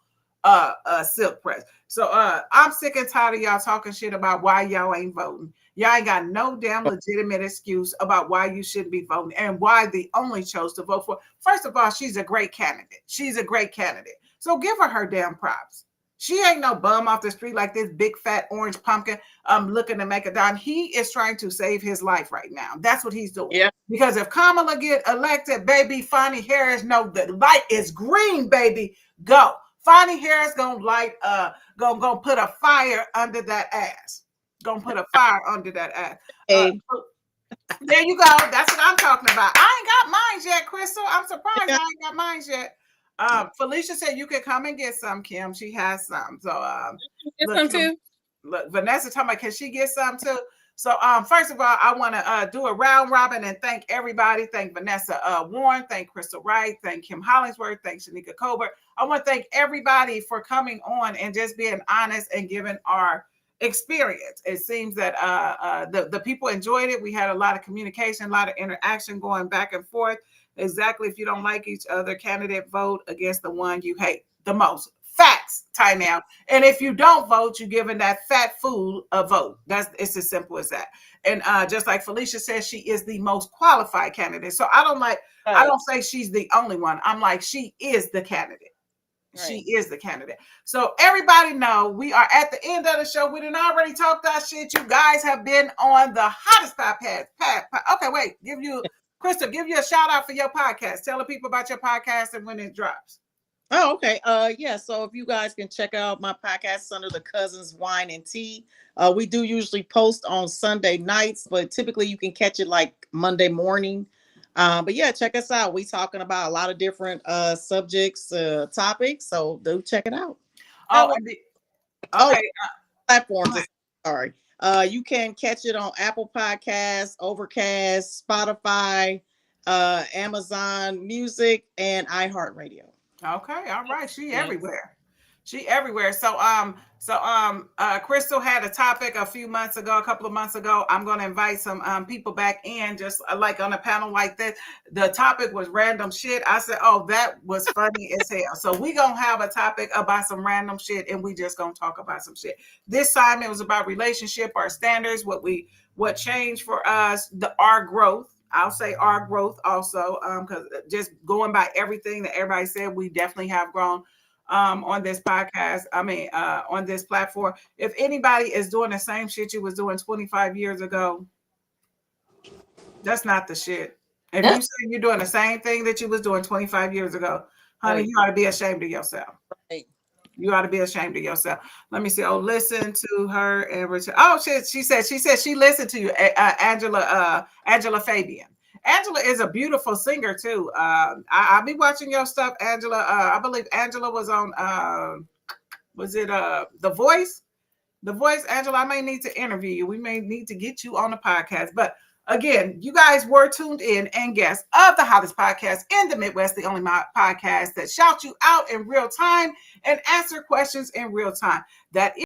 silk press. So I'm sick and tired of y'all talking shit about why y'all ain't voting. Y'all ain't got no damn legitimate excuse about why you shouldn't be voting and why they only chose to vote for. First of all, she's a great candidate. She's a great candidate. So give her damn props. She ain't no bum off the street like this big fat orange pumpkin looking to make a dime. He is trying to save his life right now. That's what he's doing. Yeah. Because if Kamala get elected, baby, Fonnie Harris, no, the light is green, baby. Go. Fonnie Harris gonna gonna put a fire under that ass. Gonna put a fire under that ass. There you go. That's what I'm talking about. I ain't got mine yet, Crystal. I'm surprised I ain't got mine yet. Felicia said you could come and get some, Kim. She has some. So get some too. Look, Vanessa talking about, can she get some too? So first of all, I want to do a round robin and thank everybody. Thank Vanessa Warren, thank Crystal Wright, thank Kim Hollingsworth, thank Shanika Colbert. I want to thank everybody for coming on and just being honest and giving our experience. It seems that the people enjoyed it. We had a lot of communication, a lot of interaction going back and forth. Exactly. If you don't like each other, candidate, vote against the one you hate the most. Facts, time out. And if you don't vote, you're giving that fat fool a vote. It's as simple as that. And just like Felicia says, she is the most qualified candidate. So I don't say she's the only one. I'm like, she is the candidate. Right. She is the candidate. So everybody know we are at the end of the show. We didn't already talk that shit. You guys have been on the hottest podcast. Okay, wait. Crystal, give you a shout out for your podcast. Tell the people about your podcast and when it drops. Oh, okay. Yeah. So if you guys can check out my podcast under the Cousins Wine and Tea. We do usually post on Sunday nights, but typically you can catch it like Monday morning. But yeah, check us out. We talking about a lot of different subjects, topics. So do check it out. Platforms. Sorry. You can catch it on Apple Podcasts, Overcast, Spotify, Amazon Music, and iHeartRadio. Okay, all right. She everywhere. She everywhere. So Crystal had a topic a couple of months ago. I'm going to invite some people back in, just like on a panel like this. The topic was random shit. I said, oh, that was funny as hell. So we going to have a topic about some random shit, and we just going to talk about some shit. This time it was about relationship, our standards, what changed for us, our growth. I'll say our growth also, because just going by everything that everybody said, we definitely have grown on this podcast. On this platform. If anybody is doing the same shit you was doing 25 years ago, that's not the shit. If you say you're doing the same thing that you was doing 25 years ago, honey, you ought to be ashamed of yourself. Right. You ought to be ashamed of yourself. Let me see. Oh, listen to her and Richard. Oh, she said she listened to you, Angela Fabian. Angela is a beautiful singer too. I'll be watching your stuff, Angela. I believe Angela was on. Was it The Voice? The Voice, Angela. I may need to interview you. We may need to get you on the podcast, but. Again, you guys were tuned in and guests of the hottest podcast in the Midwest, the only podcast that shouts you out in real time and answer questions in real time. That is